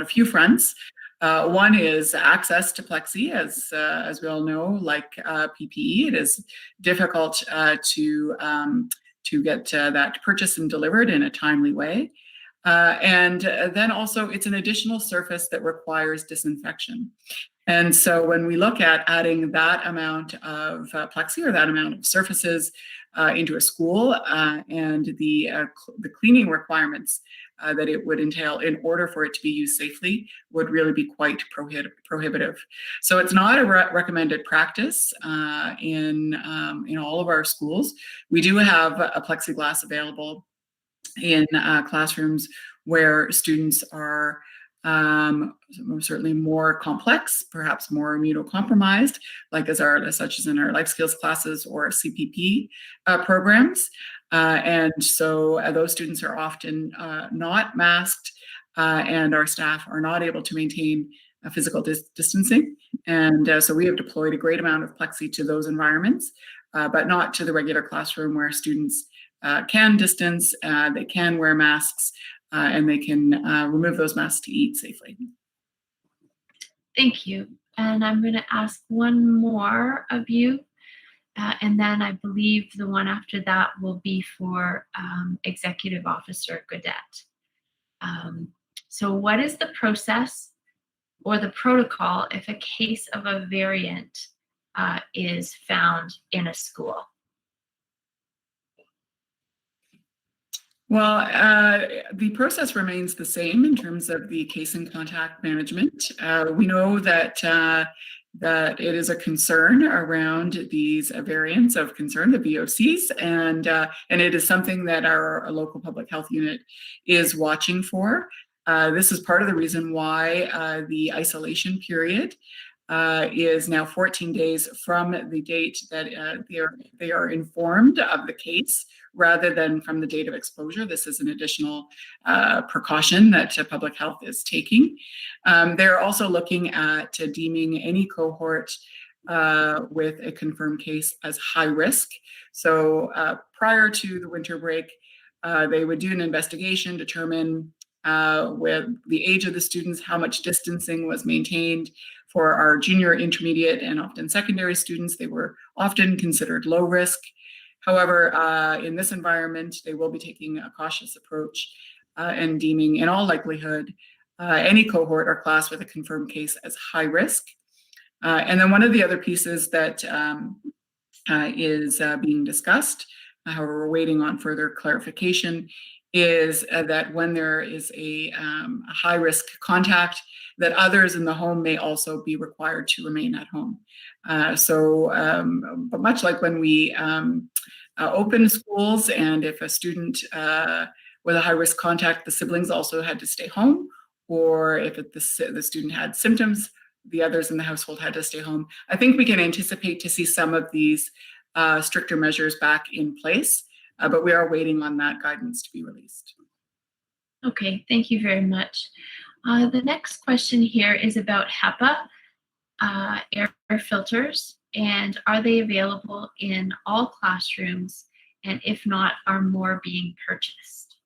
a few fronts. One is access to Plexi, as we all know, like PPE. It is difficult to get that purchased and delivered in a timely way. And then also it's an additional surface that requires disinfection. And so when we look at adding that amount of Plexi or that amount of surfaces into a school and the cleaning requirements that it would entail in order for it to be used safely would really be quite prohibitive. So it's not a recommended practice in all of our schools. We do have a plexiglass available in classrooms where students are certainly more complex, perhaps more immunocompromised, such as in our life skills classes or CPP programs. And so those students are often not masked and our staff are not able to maintain physical distancing. And so we have deployed a great amount of Plexi to those environments, but not to the regular classroom where students can distance, they can wear masks, and they can remove those masks to eat safely. Thank you. And I'm going to ask one more of you, and then I believe the one after that will be for Executive Officer Godet. So what is the process or the protocol if a case of a variant is found in a school? Well, the process remains the same in terms of the case and contact management. We know that that it is a concern around these variants of concern, the VOCs, and it is something that our local public health unit is watching for. This is part of the reason why the isolation period is now 14 days from the date that they are informed of the case, rather than from the date of exposure. This is an additional precaution that public health is taking. They're also looking at deeming any cohort with a confirmed case as high risk. So prior to the winter break, they would do an investigation, determine with the age of the students, how much distancing was maintained. For our junior, intermediate, and often secondary students, they were often considered low risk. However, in this environment, they will be taking a cautious approach and deeming, in all likelihood, any cohort or class with a confirmed case as high risk. And then one of the other pieces that is being discussed, however, we're waiting on further clarification, is that when there is a high-risk contact, that others in the home may also be required to remain at home. But much like when we open schools, and if a student with a high-risk contact, the siblings also had to stay home, or if the student had symptoms, the others in the household had to stay home. I think we can anticipate to see some of these stricter measures back in place. But we are waiting on that guidance to be released. Okay, thank you very much. The next question here is about HEPA air filters, and are they available in all classrooms? And if not, are more being purchased?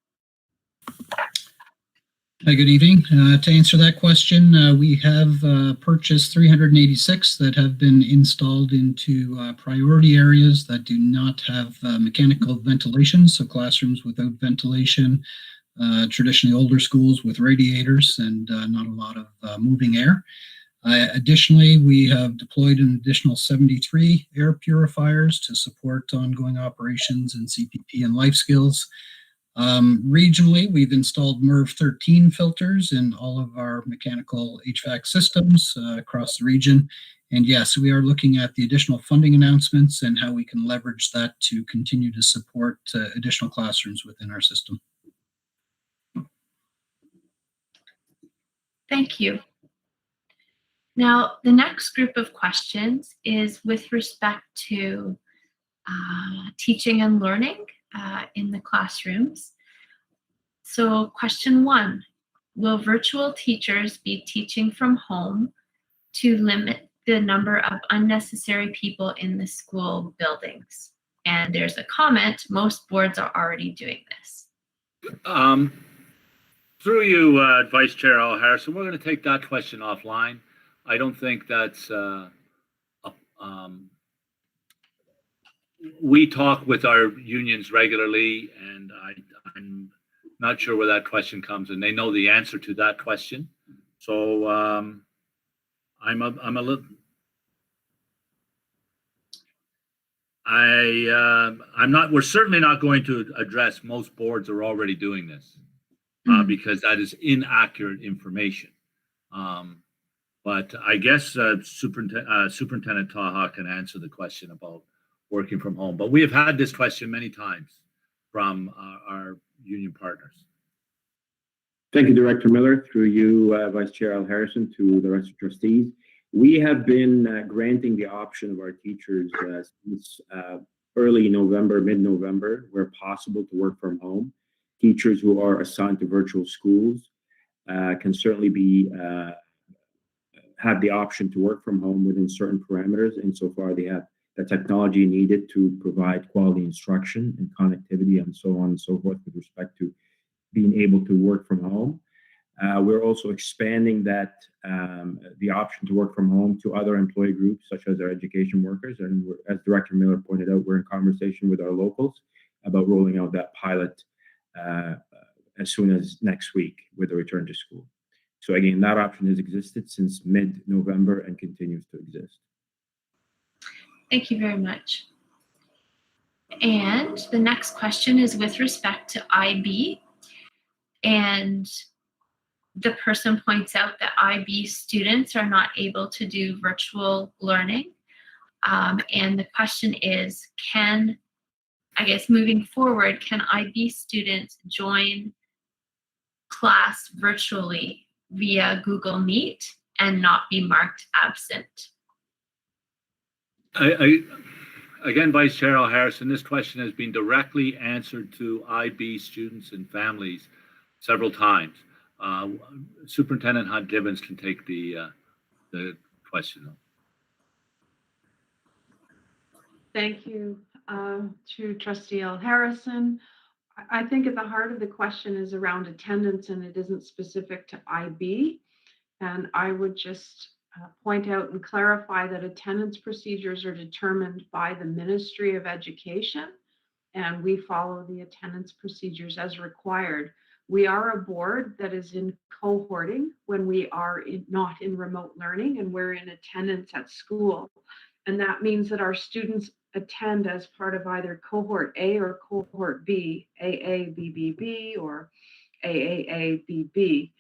Hi, good evening. To answer that question, we have purchased 386 that have been installed into priority areas that do not have mechanical ventilation, so classrooms without ventilation, traditionally older schools with radiators and not a lot of moving air. Additionally, we have deployed an additional 73 air purifiers to support ongoing operations in CPP and life skills. Regionally, we've installed MERV 13 filters in all of our mechanical HVAC systems across the region. And yes, we are looking at the additional funding announcements and how we can leverage that to continue to support additional classrooms within our system. Thank you. Now, the next group of questions is with respect to teaching and learning in the classrooms. So question 1, will virtual teachers be teaching from home to limit the number of unnecessary people in the school buildings? And there's a comment, most boards are already doing this. Through you, Vice Chair Al Harrison, we're going to take that question offline. I don't think that's, we talk with our unions regularly, and I'm not sure where that question comes, and they know the answer to that question. So I'm a little, we're certainly not going to address most boards are already doing this because that is inaccurate information. But I guess Superintendent Taha can answer the question about working from home. But we have had this question many times from our union partners. Thank you, Director Miller. Through you, Vice Chair Al Harrison, to the rest of trustees. We have been granting the option of our teachers since early November, mid-November, where possible, to work from home. Teachers who are assigned to virtual schools can certainly be have the option to work from home within certain parameters, insofar they have the technology needed to provide quality instruction and connectivity and so on and so forth with respect to being able to work from home. We're also expanding that the option to work from home to other employee groups, such as our education workers. And as Director Miller pointed out, we're in conversation with our locals about rolling out that pilot as soon as next week with a return to school. So again, that option has existed since mid-November and continues to exist. Thank you very much. And the next question is with respect to IB. And the person points out that IB students are not able to do virtual learning. And the question is, I guess moving forward, can IB students join class virtually via Google Meet and not be marked absent? Again, Vice Chair Al Harrison, this question has been directly answered to IB students and families several times. Superintendent Hunt-Gibbons can take the question. Thank you to Trustee Al Harrison. I think at the heart of the question is around attendance, and it isn't specific to IB. And I would just point out and clarify that attendance procedures are determined by the Ministry of Education, and we follow the attendance procedures as required. We are a board that is in cohorting when we are not in remote learning, and we're in attendance at school. And that means that our students attend as part of either cohort A or cohort B, AABBB or AAABB.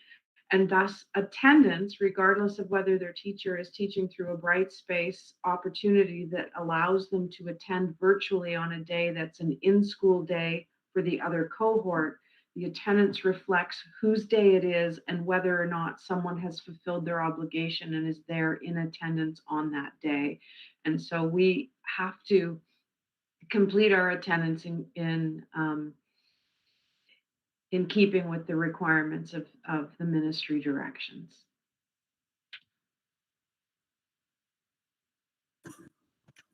And thus attendance, regardless of whether their teacher is teaching through a bright space opportunity that allows them to attend virtually on a day that's an in-school day for the other cohort, the attendance reflects whose day it is and whether or not someone has fulfilled their obligation and is there in attendance on that day. And so we have to complete our attendance in keeping with the requirements of the ministry directions.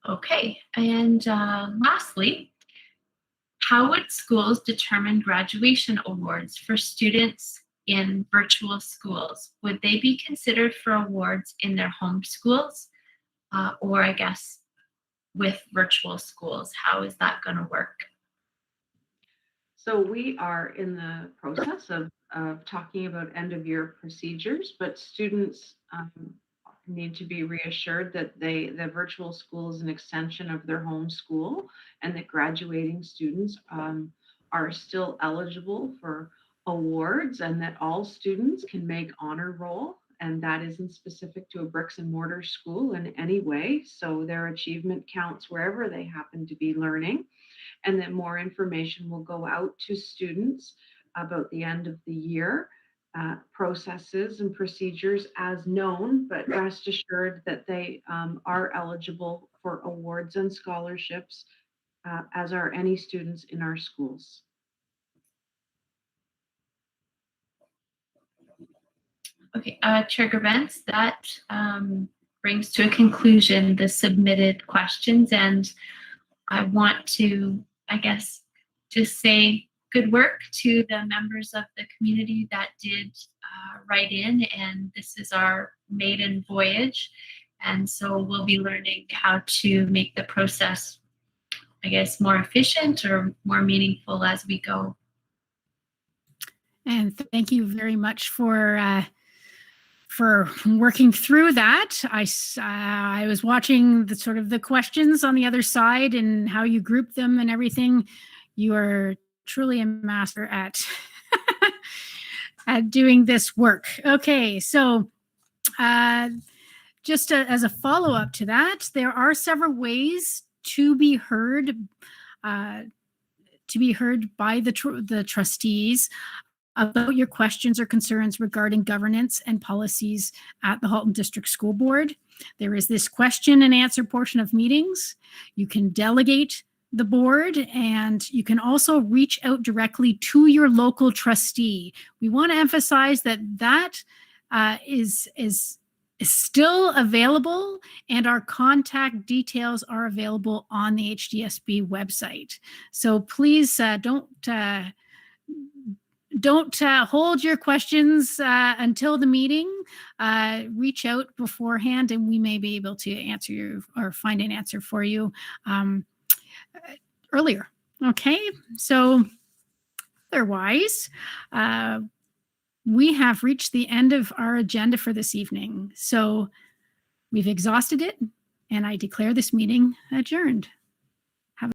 Okay, and lastly, how would schools determine graduation awards for students in virtual schools, would they be considered for awards in their home schools? Or I guess with virtual schools, how is that going to work? So we are in the process of talking about end of year procedures, but students need to be reassured that the virtual school is an extension of their home school, and that graduating students are still eligible for awards, and that all students can make honor roll, and that isn't specific to a bricks and mortar school in any way. So their achievement counts wherever they happen to be learning, and that more information will go out to students about the end of the year processes and procedures as known, but rest assured that they are eligible for awards and scholarships, as are any students in our schools. Okay, Chair Gerbens, that brings to a conclusion the submitted questions, and I want to, I guess, just say good work to the members of the community that did write in, and this is our maiden voyage, and so we'll be learning how to make the process, I guess, more efficient or more meaningful as we go. And thank you very much for working through that. I was watching the sort of the questions on the other side and how you group them and everything. You are truly a master at at doing this work. Okay, so just as a follow-up to that, there are several ways to be heard by the trustees about your questions or concerns regarding governance and policies at the Halton District School Board. There is this question and answer portion of meetings. You can delegate the board, and you can also reach out directly to your local trustee. We want to emphasize that is still available, and our contact details are available on the HDSB website. So please don't hold your questions until the meeting. Reach out beforehand, and we may be able to answer you or find an answer for you earlier. Okay, so otherwise, we have reached the end of our agenda for this evening. So we've exhausted it, and I declare this meeting adjourned.